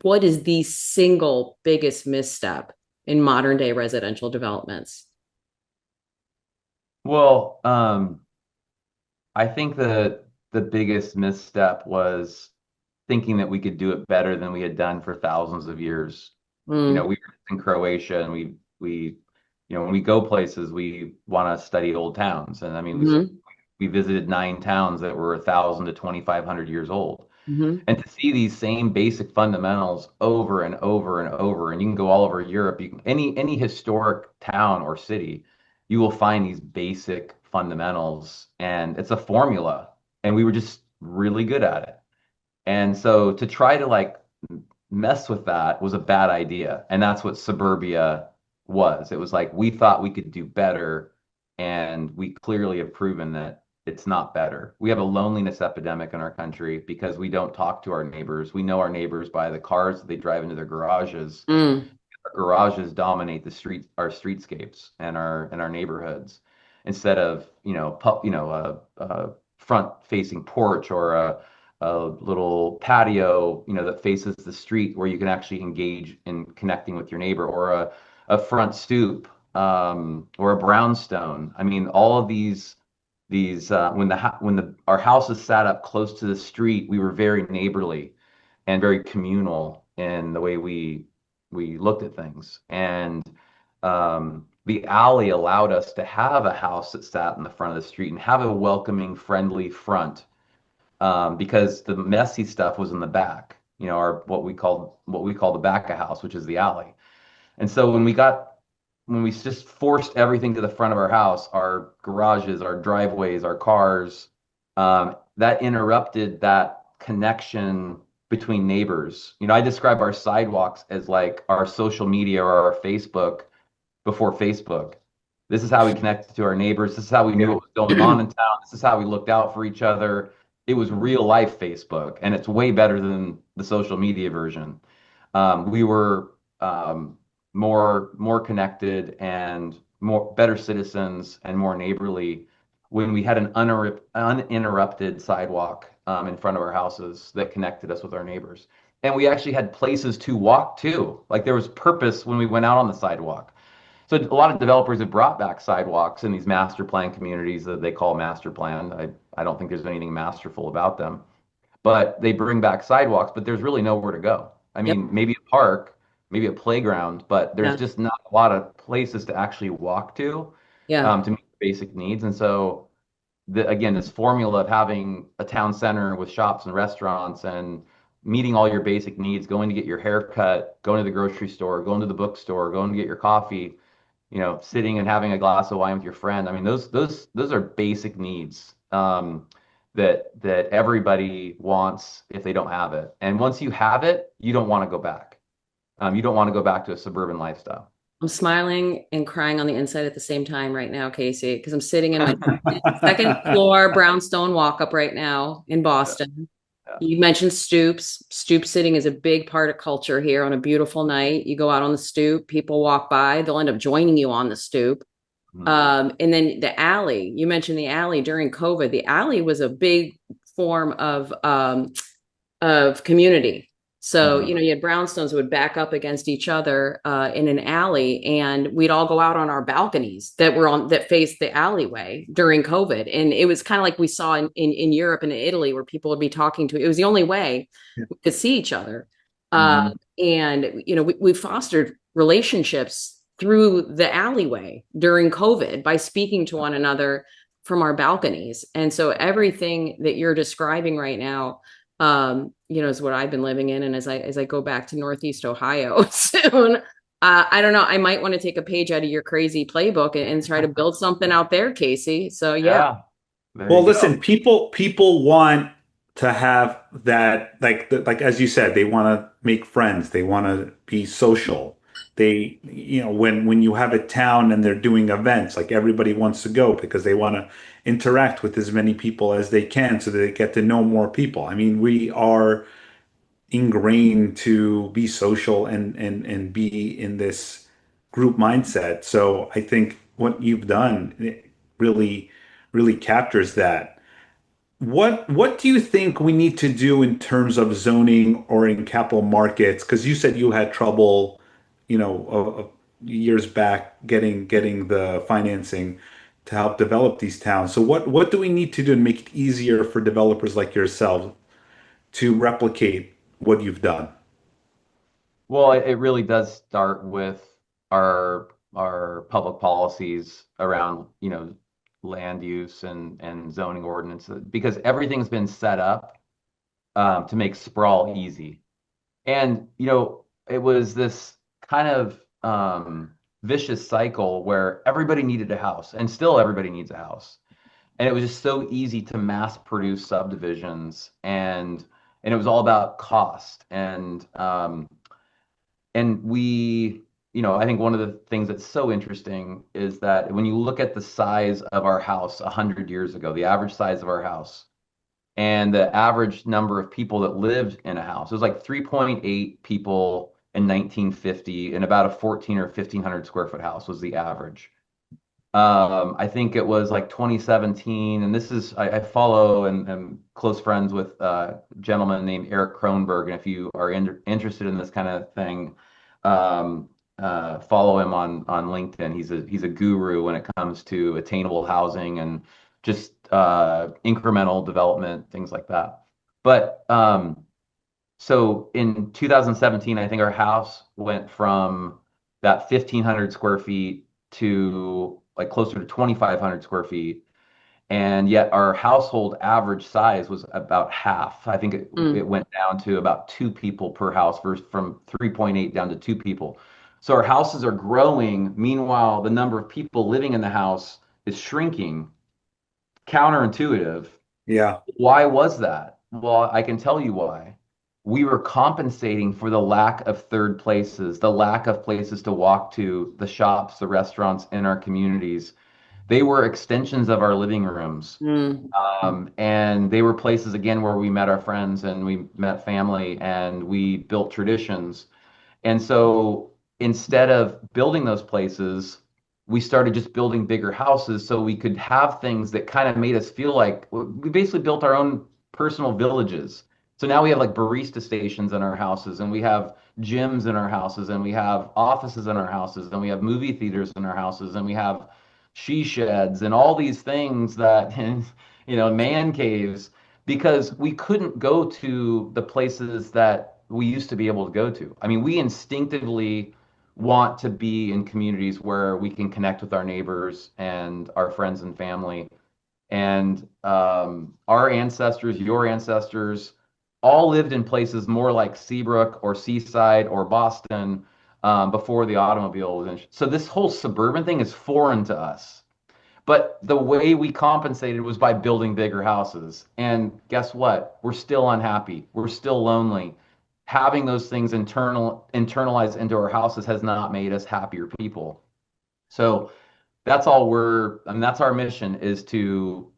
what is the single biggest misstep in modern day residential developments? Well, I think that the biggest misstep was thinking that we could do it better than we had done for thousands of years. You know, Mm, we were in Croatia, and you know, when we go places, we want to study old towns. And I mean, hmm we visited 9 towns that were 1,000 to 2,500 years old. hmm And to see these same basic fundamentals over and over and over, and you can go all over Europe, any historic town or city, you will find these basic fundamentals, and it's a formula. And we were just really good at it. And so to try to like mess with that was a bad idea. And that's what suburbia was. It was like we thought we could do better, and we clearly have proven that it's not better. We have a loneliness epidemic in our country because we don't talk to our neighbors. We know our neighbors by the cars that they drive into their garages. mm, Our garages dominate our streetscapes and our neighborhoods, instead of, you know, a front facing porch or a little patio, you know, that faces the street where you can actually engage in connecting with your neighbor, or a front stoop, or a brownstone. I mean, all of these when our houses sat up close to the street, we were very neighborly and very communal in the way we looked at things. And the alley allowed us to have a house that sat in the front of the street and have a welcoming, friendly front, because the messy stuff was in the back. You know, our what we call the back of house, which is the alley. And so when we just forced everything to the front of our house, our garages, our driveways, our cars, that interrupted that connection between neighbors. You know, I describe our sidewalks as like our social media or our Facebook before Facebook. This is how we connected to our neighbors. This is how we knew Yeah. what was going on in town. This is how we looked out for each other. It was real life Facebook, and it's way better than the social media version. We were more connected and more better citizens and more neighborly when we had an uninterrupted sidewalk, in front of our houses that connected us with our neighbors. And we actually had places to walk to. Like there was purpose when we went out on the sidewalk. So a lot of developers have brought back sidewalks in these master plan communities that they call master plan. I don't think there's anything masterful about them, but they bring back sidewalks, but there's really nowhere to go. I Yep. mean, maybe a park, maybe a playground, but there's Yeah. just not a lot of places to actually walk Yeah. to meet basic needs. And so again, this formula of having a town center with shops and restaurants and meeting all your basic needs, going to get your hair cut, going to the grocery store, going to the bookstore, going to get your coffee, sitting and having a glass of wine with your friend. I mean, those are basic needs that everybody wants if they don't have it. And once you have it, you don't want to go back. You don't want to go back to a suburban lifestyle. I'm smiling and crying on the inside at the same time right now, Casey, because I'm sitting in my second floor brownstone walk up right now in Boston. Yeah. You mentioned stoops. Stoop sitting is a big part of culture here. On a beautiful night, you go out on the stoop, people walk by, they'll end up joining you on the stoop. And then the alley, you mentioned the alley during COVID. The alley was a big form of community. So, Mhm. you had brownstones that would back up against each other in an alley, and we'd all go out on our balconies that faced the alleyway during COVID. And it was kind of like we saw in Europe and in Italy, where people would be talking to. It was the only way we could see each other. Mhm. And we fostered relationships through the alleyway during COVID by speaking to one another from our balconies. And so everything that you're describing right now, is what I've been living in. And as I go back to Northeast Ohio soon, I don't know, I might want to take a page out of your crazy playbook and try to build something out there, Casey. So yeah. Yeah, there Well, you go. listen, people want to have that, like as you said, they want to make friends, they want to be social. They, when you have a town and they're doing events, like everybody wants to go because they want to interact with as many people as they can so that they get to know more people. I mean, we are ingrained to be social and be in this group mindset. So I think what you've done really really captures that. What do you think we need to do in terms of zoning or in capital markets? Because you said you had trouble, years back getting the financing to help develop these towns. So what do we need to do to make it easier for developers like yourself to replicate what you've done? Well, it really does start with our public policies around, land use and zoning ordinances, because everything's been set up to make sprawl easy. And, it was this kind of vicious cycle where everybody needed a house, and still everybody needs a house. And it was just so easy to mass produce subdivisions, and it was all about cost. And we, I think one of the things that's so interesting is that when you look at the size of our house 100 years ago, the average size of our house, and the average number of people that lived in a house, it was like 3.8 people in 1950, and about a 14 or 1500 square foot house was the average. I think it was like 2017, and this is I follow and am close friends with a gentleman named Eric Kronberg, and if you are interested in this kind of thing, follow him on LinkedIn. He's a guru when it comes to attainable housing and just incremental development, things like that. But so in 2017, I think our house went from that 1,500 square feet to like closer to 2,500 square feet. And yet our household average size was about half. I think it went down to about two people per house versus from 3.8 down to two people. So our houses are growing. Meanwhile, the number of people living in the house is shrinking. Counterintuitive. Yeah. Why was that? Well, I can tell you why. We were compensating for the lack of third places, the lack of places to walk to, the shops, the restaurants in our communities. They were extensions of our living rooms. Mm. And they were places, again, where we met our friends and we met family and we built traditions. And so instead of building those places, we started just building bigger houses so we could have things that kind of made us feel like we basically built our own personal villages. So now we have like barista stations in our houses, and we have gyms in our houses, and we have offices in our houses, and we have movie theaters in our houses, and we have she sheds and all these things that, and, man caves, because we couldn't go to the places that we used to be able to go to. I mean, we instinctively want to be in communities where we can connect with our neighbors and our friends and family. And our ancestors, your ancestors, all lived in places more like Seabrook or Seaside or Boston before the automobile was in. So this whole suburban thing is foreign to us. But the way we compensated was by building bigger houses. And guess what? We're still unhappy. We're still lonely. Having those things internalized into our houses has not made us happier people. So that's our mission, is to,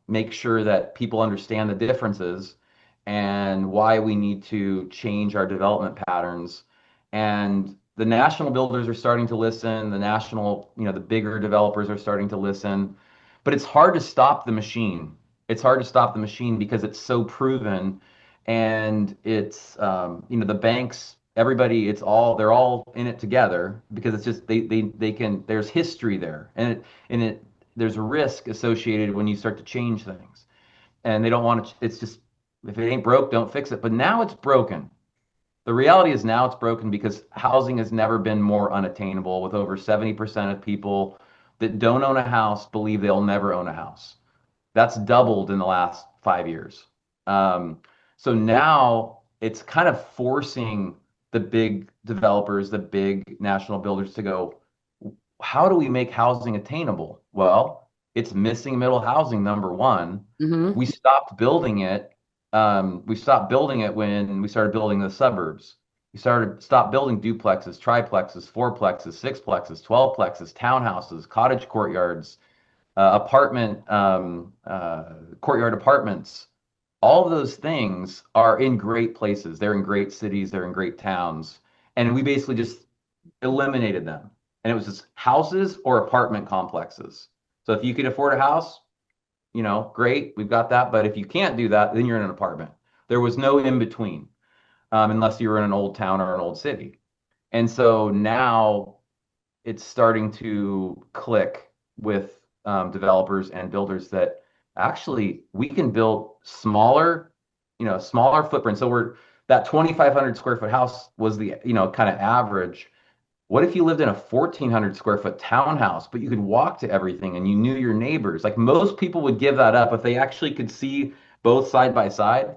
make sure that people understand the differences and why we need to change our development patterns. And the national builders are starting to listen, the bigger developers are starting to listen, but it's hard to stop the machine. It's hard to stop the machine because it's so proven, and it's, the banks, everybody, they're all in it together because it's just, they can, there's history there, and there's risk associated when you start to change things, and they don't want to, it's just, if it ain't broke, don't fix it. But now it's broken. The reality is now it's broken because housing has never been more unattainable, with over 70% of people that don't own a house believe they'll never own a house. That's doubled in the last 5 years. Um, so now it's kind of forcing the big developers, the big national builders to go, how do we make housing attainable? Well, it's missing middle housing, number one. Mm-hmm. We stopped building it. We stopped building it when we started building the suburbs. Stopped building duplexes, triplexes, fourplexes, sixplexes, 12plexes, townhouses, cottage courtyards, courtyard apartments. All of those things are in great places. They're in great cities. They're in great towns. And we basically just eliminated them. And it was just houses or apartment complexes. So if you could afford a house, great, we've got that. But if you can't do that, then you're in an apartment. There was no in between, unless you were in an old town or an old city. And so now it's starting to click with developers and builders that actually we can build smaller footprints. So that 2,500 square foot house was the, kind of average. What if you lived in a 1,400 square foot townhouse, but you could walk to everything and you knew your neighbors? Like, most people would give that up if they actually could see both side by side.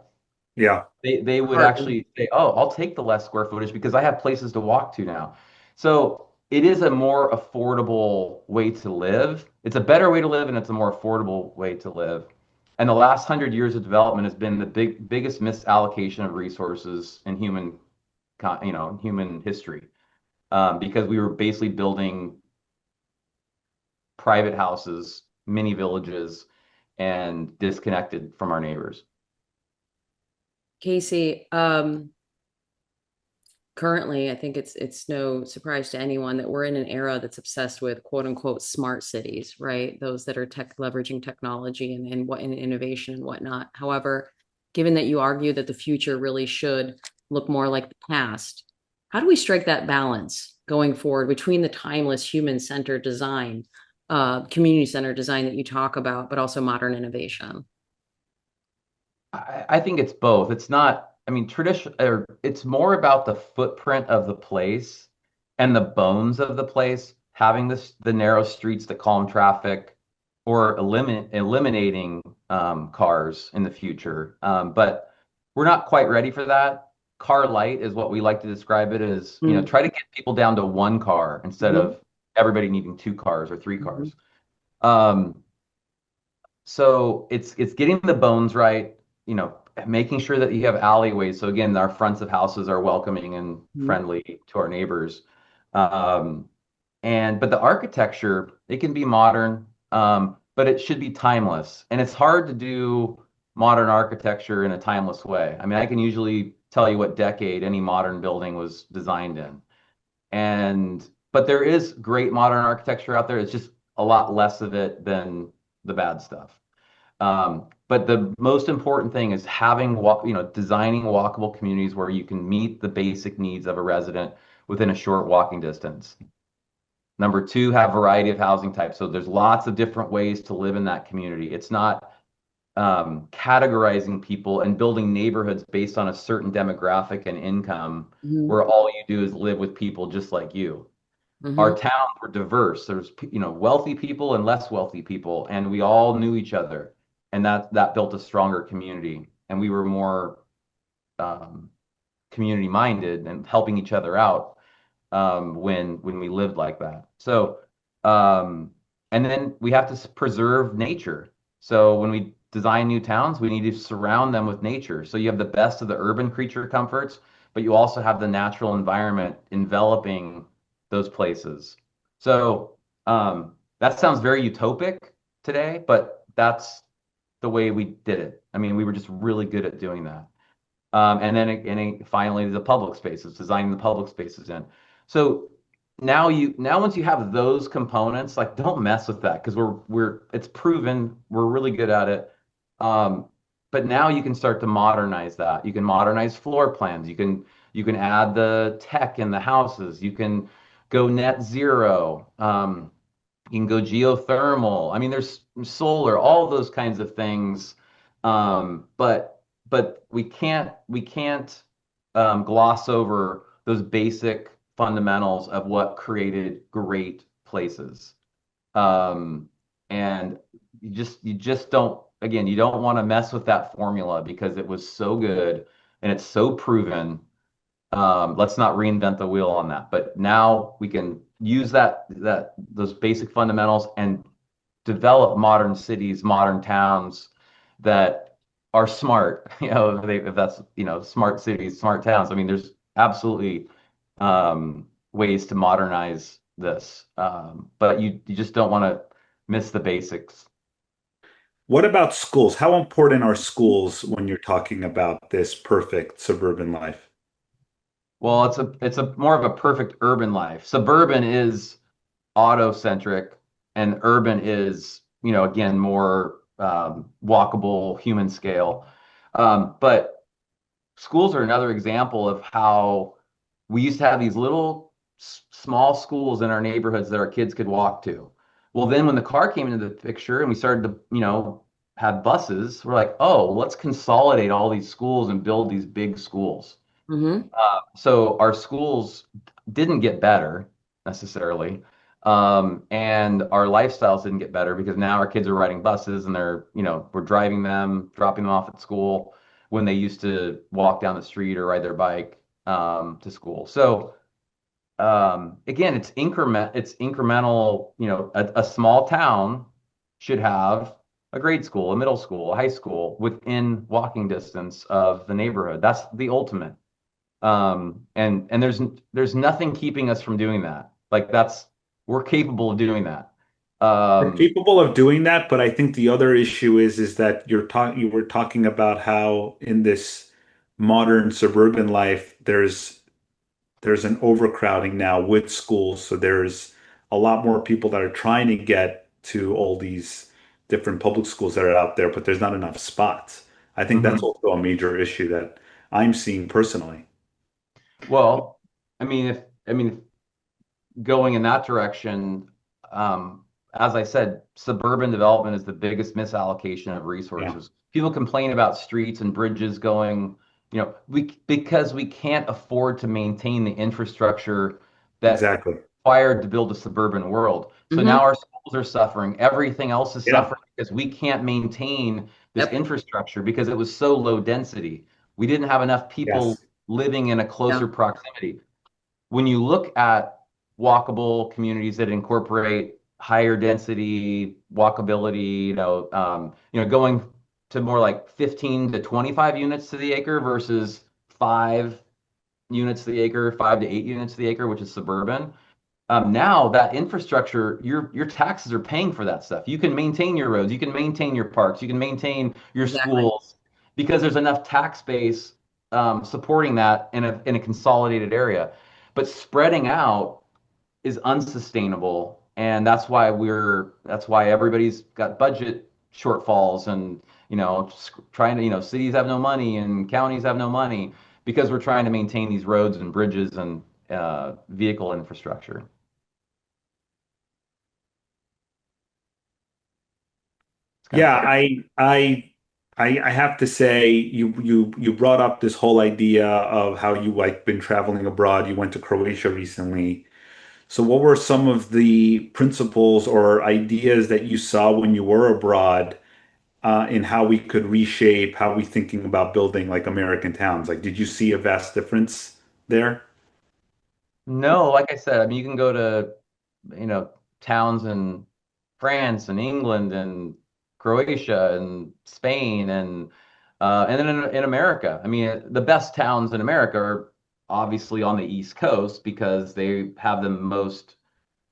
Yeah. They would actually say, "Oh, I'll take the less square footage because I have places to walk to now." So it is a more affordable way to live. It's a better way to live, and it's a more affordable way to live. And the last 100 years of development has been the biggest misallocation of resources in human history, because we were basically building private houses, mini villages, and disconnected from our neighbors. Casey, currently, I think it's no surprise to anyone that we're in an era that's obsessed with quote unquote smart cities, right? Those that are leveraging technology and innovation and whatnot. However, given that you argue that the future really should look more like the past, how do we strike that balance going forward between the timeless human-centered design, community-centered design that you talk about, but also modern innovation? I think it's both. It's not, I mean, it's more about the footprint of the place and the bones of the place, having the narrow streets that calm traffic, or eliminating cars in the future. But we're not quite ready for that. Car light is what we like to describe it as, try to get people down to one car instead of everybody needing two cars or three cars. So it's getting the bones right, making sure that you have alleyways. So again, our fronts of houses are welcoming and friendly to our neighbors. But the architecture, it can be modern, but it should be timeless. And it's hard to do modern architecture in a timeless way. I mean, I can usually tell you what decade any modern building was designed in. But there is great modern architecture out there. It's just a lot less of it than the bad stuff. But the most important thing is having designing walkable communities where you can meet the basic needs of a resident within a short walking distance. Number two, have variety of housing types. So there's lots of different ways to live in that community. It's not categorizing people and building neighborhoods based on a certain demographic and income, Mhm. where all you do is live with people just like you. Our Mhm. towns were diverse. There's, wealthy people and less wealthy people, and we all knew each other, and that built a stronger community. And we were more um, community minded and helping each other out when we lived like that. So, and then we have to preserve nature. So when we design new towns, we need to surround them with nature. So you have the best of the urban creature comforts, but you also have the natural environment enveloping those places. So that sounds very utopic today, but that's the way we did it. I mean, we were just really good at doing that. Finally the public spaces, designing the public spaces in. So now once you have those components, like don't mess with that because we're it's proven we're really good at it. Um, but now you can start to modernize that. You can modernize floor plans. You can add the tech in the houses. You can go net zero. You can go geothermal. I mean, there's solar, all those kinds of things. But we can't gloss over those basic fundamentals of what created great places. Um, and you just don't, again, you don't want to mess with that formula because it was so good and it's so proven. Let's not reinvent the wheel on that. But now we can use those basic fundamentals and develop modern cities, modern towns that are smart. If that's smart cities, smart towns. I mean, there's absolutely ways to modernize this, but you just don't want to miss the basics. What about schools? How important are schools when you're talking about this perfect suburban life? Well, it's a more of a perfect urban life. Suburban is auto-centric, and urban is, again, more walkable, human scale. But schools are another example of how we used to have these little small schools in our neighborhoods that our kids could walk to. Well, then when the car came into the picture and we started to, have buses, we're like, oh, let's consolidate all these schools and build these big schools. Mhm. So our schools didn't get better necessarily. And our lifestyles didn't get better because now our kids are riding buses and we're driving them, dropping them off at school when they used to walk down the street or ride their bike to school. So again, it's incremental, a small town should have a grade school, a middle school, a high school within walking distance of the neighborhood. That's the ultimate. And there's nothing keeping us from doing that. Like we're capable of doing that. We're Um, capable of doing that, but I think the other issue is that you were talking about how in this modern suburban life there's an overcrowding now with schools. So there's a lot more people that are trying to get to all these different public schools that are out there, but there's not enough spots. I think that's mhm. also a major issue that I'm seeing personally. Well, I mean, going in that direction, as I said, suburban development is the biggest misallocation of Yeah, resources. People complain about streets and bridges going, because we can't afford to maintain the infrastructure that exactly. required to build a suburban world. So now Mhm. our schools are suffering. Everything else is Yeah. suffering because we can't maintain this Yep. infrastructure because it was so low density. We didn't have enough people Yes. living in a Yeah. closer proximity. When you look at walkable communities that incorporate higher density walkability, going to more like 15 to 25 units to the acre versus 5 units to the acre, 5 to 8 units to the acre, which is suburban. Now that infrastructure, your taxes are paying for that stuff. You can maintain your roads, you can maintain your parks, you can maintain your Exactly. schools because there's enough tax base supporting that in a consolidated area. But spreading out is unsustainable, and that's why everybody's got budget shortfalls and, trying to, cities have no money and counties have no money because we're trying to maintain these roads and bridges and vehicle infrastructure. It's kind of Yeah, scary. I have to say you brought up this whole idea of how you like been traveling abroad. You went to Croatia recently. So what were some of the principles or ideas that you saw when you were abroad in how we could reshape how we thinking about building like American towns? Like, did you see a vast difference there? No, like I said, I mean, you can go to, towns in France and England and Croatia and Spain and then in America. I mean, the best towns in America are obviously on the East Coast because they have the most,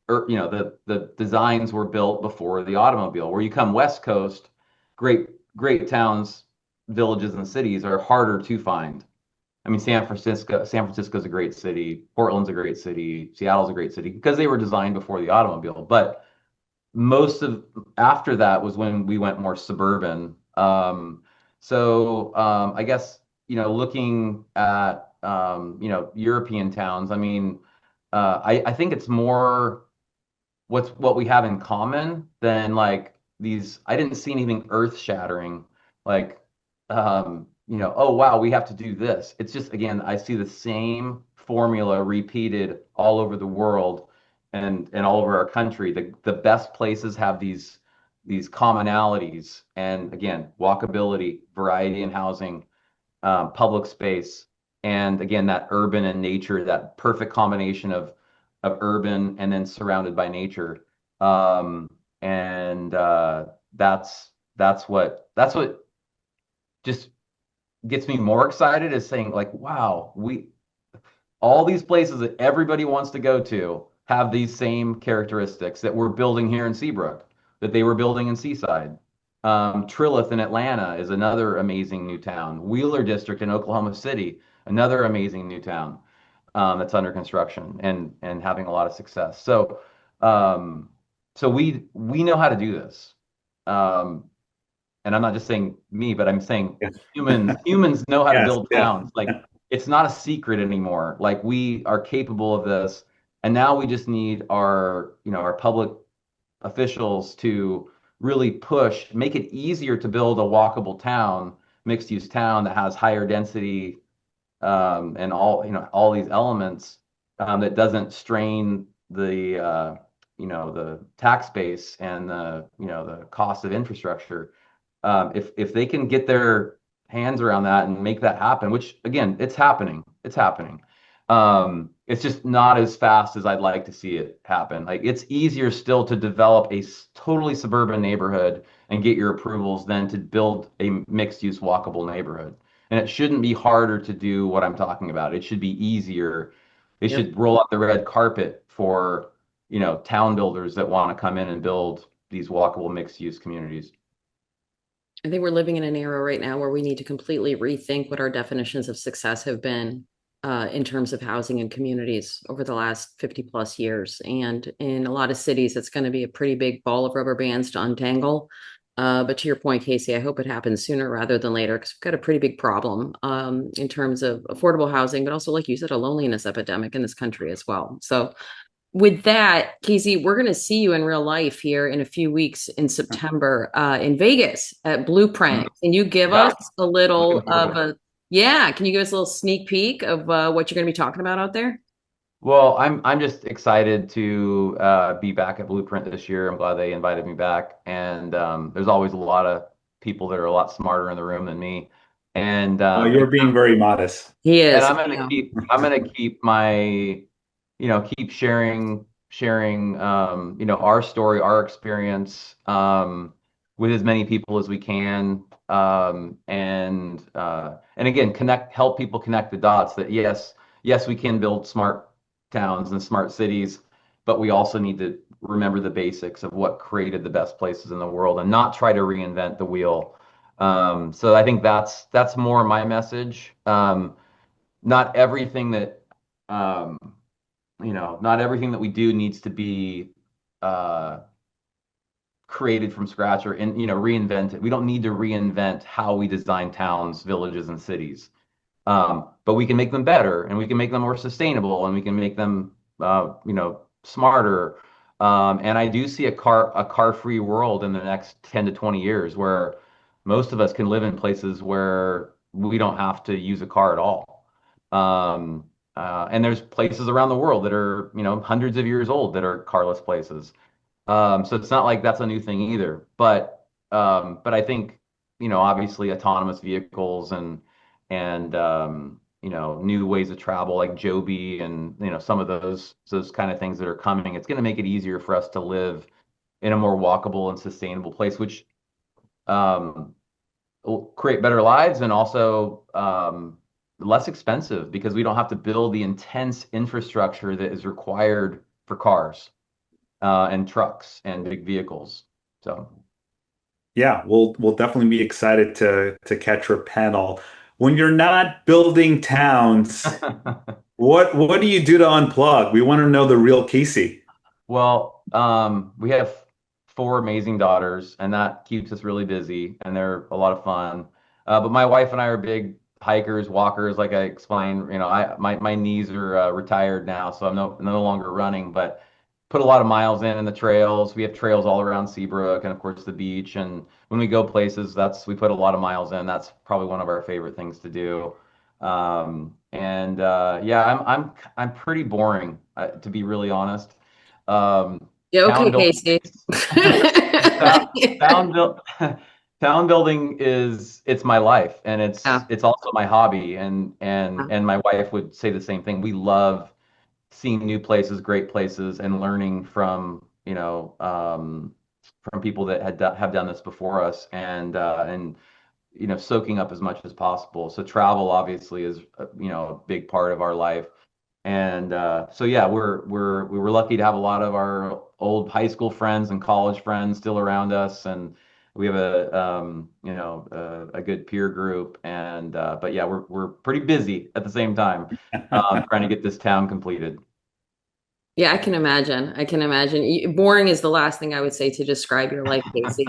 the designs were built before the automobile. Where you come West Coast, great great towns, villages, and cities are harder to find. I mean, San Francisco's a great city. Portland's a great city. Seattle's a great city because they were designed before the automobile. But most of after that was when we went more suburban. I guess, looking at, European towns, I mean, I think it's more what we have in common than like these. I didn't see anything earth shattering, like, oh wow, we have to do this. It's just, again, I see the same formula repeated all over the world and all over our country. The best places have these commonalities, and again, walkability, variety in housing, public space, and again, that urban and nature, that perfect combination of urban and then surrounded by nature. And that's what just gets me more excited, is saying like, wow, we all these places that everybody wants to go to have these same characteristics that we're building here in Seabrook, that they were building in Seaside. Trilith in Atlanta is another amazing new town. Wheeler District in Oklahoma City, another amazing new town that's under construction and having a lot of success. Um, so we know how to do this. Um, and I'm not just saying me, but I'm saying Yes. humans know how to Yes, build yeah. towns. Like, it's not a secret anymore. Like, we are capable of this, and now we just need our public officials to really push, make it easier to build a walkable town, mixed use town that has higher density, and all these elements, that doesn't strain the tax base and the cost of infrastructure. If they can get their hands around that and make that happen, which again, it's happening. It's just not as fast as I'd like to see it happen. Like, it's easier still to develop a totally suburban neighborhood and get your approvals than to build a mixed use walkable neighborhood. And it shouldn't be harder to do what I'm talking about. It should be easier. They Yep. should roll out the red carpet for, town builders that want to come in and build these walkable mixed use communities. I think we're living in an era right now where we need to completely rethink what our definitions of success have been in terms of housing and communities over the last 50 plus years. And in a lot of cities, it's going to be a pretty big ball of rubber bands to untangle. But to your point, Casey, I hope it happens sooner rather than later, because we've got a pretty big problem in terms of affordable housing, but also, like you said, a loneliness epidemic in this country as well. So with that, Casey, we're going to see you in real life here in a few weeks in September in Vegas at Blueprint. Can you give Yeah, us a little looking of forward. a, yeah, can you give us a little sneak peek of what you're going to be talking about out there? Well, I'm just excited to be back at Blueprint this year. I'm glad they invited me back, and there's always a lot of people that are a lot smarter in the room than me, and Oh, um, you're being very modest. He and is. I'm gonna keep my, keep sharing, our story, our experience, with as many people as we can, and again, help people connect the dots that yes, we can build smart towns and smart cities, but we also need to remember the basics of what created the best places in the world and not try to reinvent the wheel. So I think that's more my message. Not everything that um, not everything that we do needs to be uh, created from scratch or reinvent it. We don't need to reinvent how we design towns, villages, and cities. But we can make them better, and we can make them more sustainable, and we can make them smarter. And I do see a car-free world in the next 10 to 20 years where most of us can live in places where we don't have to use a car at all. And there's places around the world that are, hundreds of years old that are carless places. So it's not like that's a new thing either. But I think, obviously autonomous vehicles and new ways of travel like Joby and some of those kind of things that are coming. It's going to make it easier for us to live in a more walkable and sustainable place, which will create better lives and also less expensive because we don't have to build the intense infrastructure that is required for cars and trucks and big vehicles. So Yeah, we'll definitely be excited to catch your panel. When you're not building towns, what do you do to unplug? We want to know the real Casey. Well, we have four amazing daughters, and that keeps us really busy, and they're a lot of fun. But my wife and I are big hikers, walkers. Like I explained, my knees are retired now, so I'm no longer running, but put a lot of miles in the trails. We have trails all around Seabrook, and of course the beach. And when we go places, we put a lot of miles in. That's probably one of our favorite things to do. Yeah, I'm pretty boring, to be really honest. Yeah, okay, Town building, Casey. town, build, town building it's my life, and Yeah. it's also my hobby. And my wife would say the same thing. We love seeing new places, great places, and learning from from people that have done this before us, and soaking up as much as possible. So travel obviously is a big part of our life. And so yeah, we were lucky to have a lot of our old high school friends and college friends still around us, and we have a good peer group. And but yeah, we're pretty busy at the same time trying to get this town completed. Yeah, I can imagine. I can imagine. Boring is the last thing I would say to describe your life, Casey.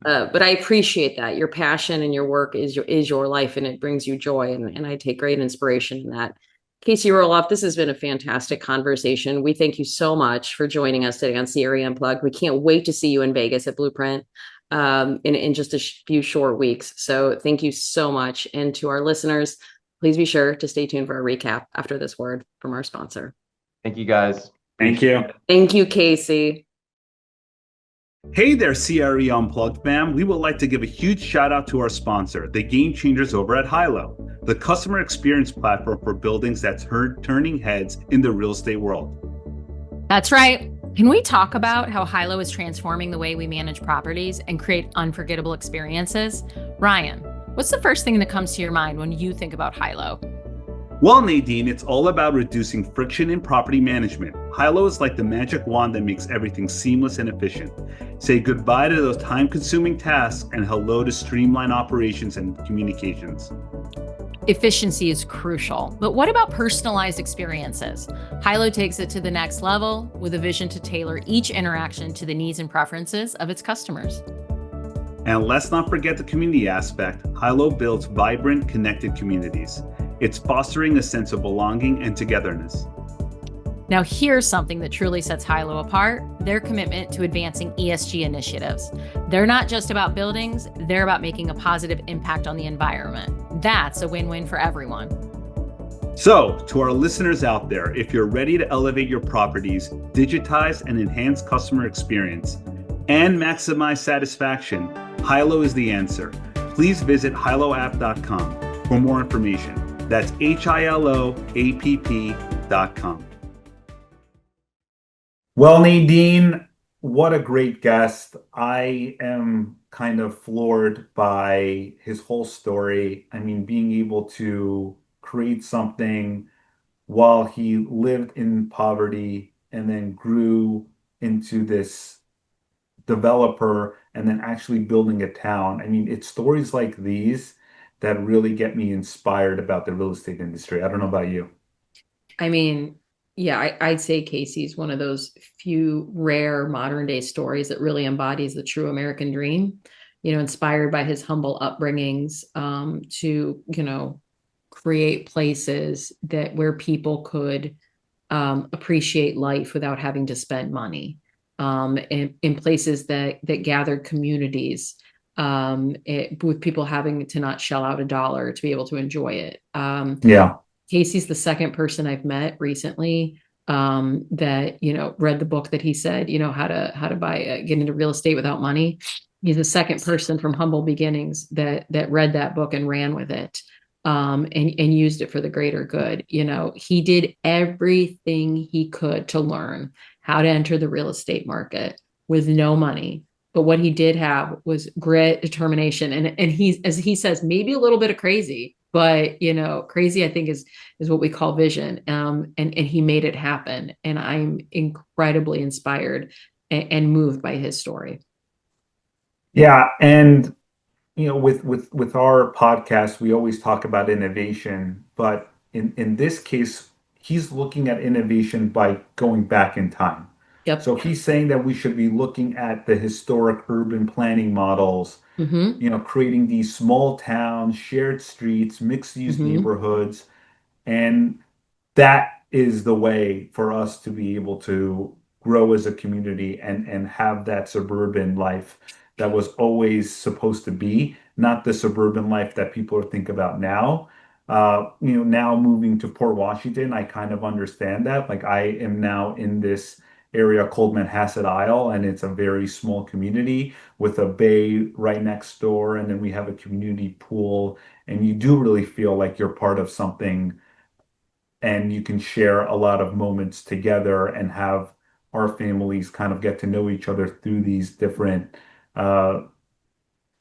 But I appreciate that. Your passion and your work is your life, and it brings you joy. And I take great inspiration in that. Casey Roloff, this has been a fantastic conversation. We thank you so much for joining us today on CRE Unplugged. We can't wait to see you in Vegas at Blueprint in just a few short weeks. So thank you so much. And to our listeners, please be sure to stay tuned for a recap after this word from our sponsor. Thank you, guys. Thank you. Thank you, Casey. Hey there, CRE Unplugged fam. We would like to give a huge shout out to our sponsor, the Game Changers over at Hilo, the customer experience platform for buildings that's turning heads in the real estate world. That's right. Can we talk about how Hilo is transforming the way we manage properties and create unforgettable experiences? Ryan, what's the first thing that comes to your mind when you think about Hilo? Well, Nadine, it's all about reducing friction in property management. Hilo is like the magic wand that makes everything seamless and efficient. Say goodbye to those time-consuming tasks and hello to streamlined operations and communications. Efficiency is crucial, but what about personalized experiences? Hilo takes it to the next level with a vision to tailor each interaction to the needs and preferences of its customers. And let's not forget the community aspect. Hilo builds vibrant, connected communities. It's fostering a sense of belonging and togetherness. Now, here's something that truly sets Hilo apart: their commitment to advancing ESG initiatives. They're not just about buildings, they're about making a positive impact on the environment. That's a win-win for everyone. So, to our listeners out there, if you're ready to elevate your properties, digitize and enhance customer experience, and maximize satisfaction, Hilo is the answer. Please visit hiloapp.com for more information. That's hiloapp.com. Well, Nadine, what a great guest. I am kind of floored by his whole story. I mean, being able to create something while he lived in poverty and then grew into this developer and then actually building a town. I mean, it's stories like these that really get me inspired about the real estate industry. I don't know about you. I mean, Yeah, I'd say Casey's one of those few rare modern day stories that really embodies the true American dream, inspired by his humble upbringings, to, create places that where people could appreciate life without having to spend money, in places that gathered communities, with people having to not shell out a dollar to be able to enjoy it. Yeah. Casey's the second person I've met recently, that, read the book that he said, how to buy, get into real estate without money. He's the second person from humble beginnings that read that book and ran with it, and used it for the greater good. He did everything he could to learn how to enter the real estate market with no money. But what he did have was grit, determination, and he's, as he says, maybe a little bit of crazy, but crazy, I think, is what we call vision. And he made it happen. And I'm incredibly inspired and moved by his story. Yeah, and with our podcast, we always talk about innovation, but in this case, he's looking at innovation by going back in time. Yep. So he's saying that we should be looking at the historic urban planning models, Mm-hmm. creating these small towns, shared streets, mixed-use Mm-hmm. neighborhoods, and that is the way for us to be able to grow as a community and have that suburban life that was always supposed to be, not the suburban life that people think about now. Now moving to Port Washington, I kind of understand that. Like I am now in this area called Manhasset Isle, and it's a very small community with a bay right next door, and then we have a community pool, and you do really feel like you're part of something and you can share a lot of moments together and have our families kind of get to know each other uh,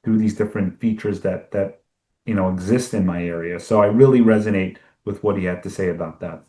through these different features that exist in my area. So I really resonate with what he had to say about that.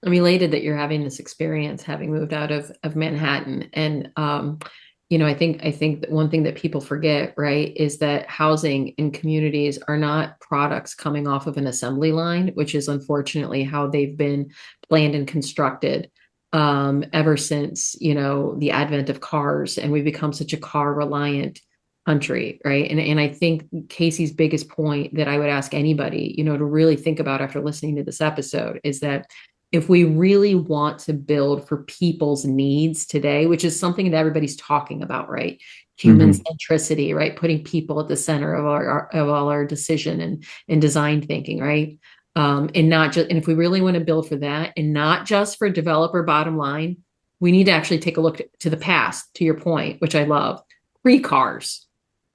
I'm elated that you're having this experience, having moved out of Manhattan. And I think that one thing that people forget, right, is that housing in communities are not products coming off of an assembly line, which is unfortunately how they've been planned and constructed, ever since, the advent of cars, and we've become such a car reliant country, right? And I think Casey's biggest point that I would ask anybody, to really think about after listening to this episode is that if we really want to build for people's needs today, which is something that everybody's talking about, right? Human Hmm. centricity, right? Putting people at the center of of all our decision and design thinking, right? And not just, and if we really want to build for that and not just for developer bottom line, we need to actually take a look to the past, to your point, which I love, pre-cars,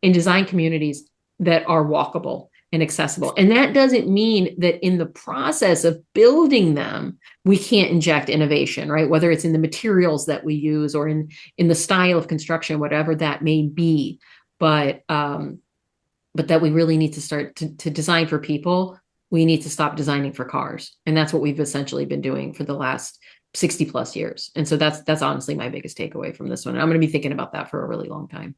and design communities that are walkable and accessible. And that doesn't mean that in the process of building them, we can't inject innovation, right? Whether it's in the materials that we use or in the style of construction, whatever that may be. But that we really need to start to design for people. We need to stop designing for cars. And that's what we've essentially been doing for the last 60 plus years. And so that's honestly my biggest takeaway from this one. And I'm going to be thinking about that for a really long time.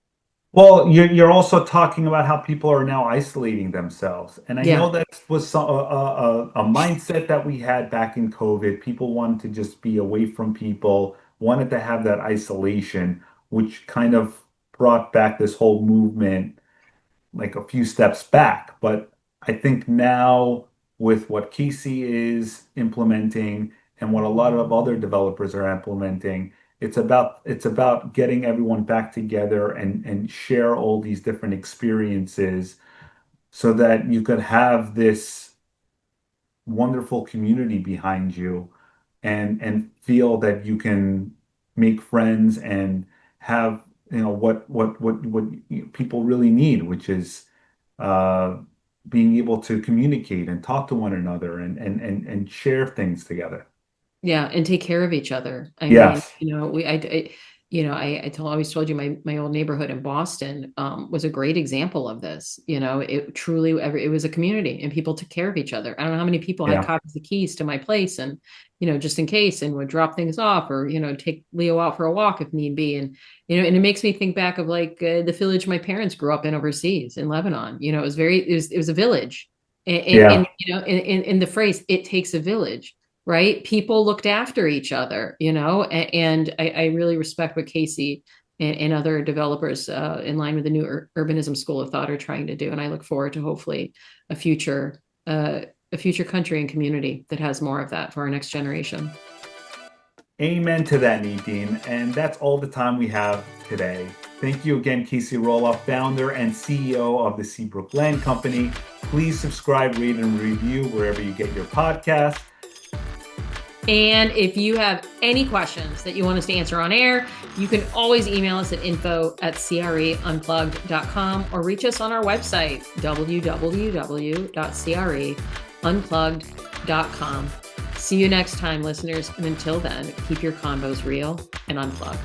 Well, you're also talking about how people are now isolating themselves. And I know Yeah. that was a mindset that we had back in COVID. People wanted to just be away from people, wanted to have that isolation, which kind of brought back this whole movement like a few steps back. But I think now with what Casey is implementing and what a lot of other developers are implementing, it's about getting everyone back together and share all these different experiences so that you could have this wonderful community behind you and feel that you can make friends and have what people really need, which is uh, being able to communicate and talk to one another and share things together. Yeah, and take care of each other. I mean, Yes. always told you my old neighborhood in Boston, was a great example of this. It truly, it was a community and people took care of each other. I don't know how many people had Yeah. copies of the keys to my place and, just in case, and would drop things off or, take Leo out for a walk if need be. And it makes me think back of like, the village my parents grew up in overseas in Lebanon. It was a village. And Yeah. in the phrase, it takes a village. right? People looked after each other, and I really respect what Casey and other developers in line with the new urbanism school of thought are trying to do. And I look forward to hopefully a future country and community that has more of that for our next generation. Amen to that, Nadine. And that's all the time we have today. Thank you again, Casey Roloff, founder and CEO of the Seabrook Land Company. Please subscribe, rate, and review wherever you get your podcasts. And if you have any questions that you want us to answer on air, you can always email us at info@creunplugged.com or reach us on our website, www.creunplugged.com. See you next time, listeners. And until then, keep your convos real and unplugged.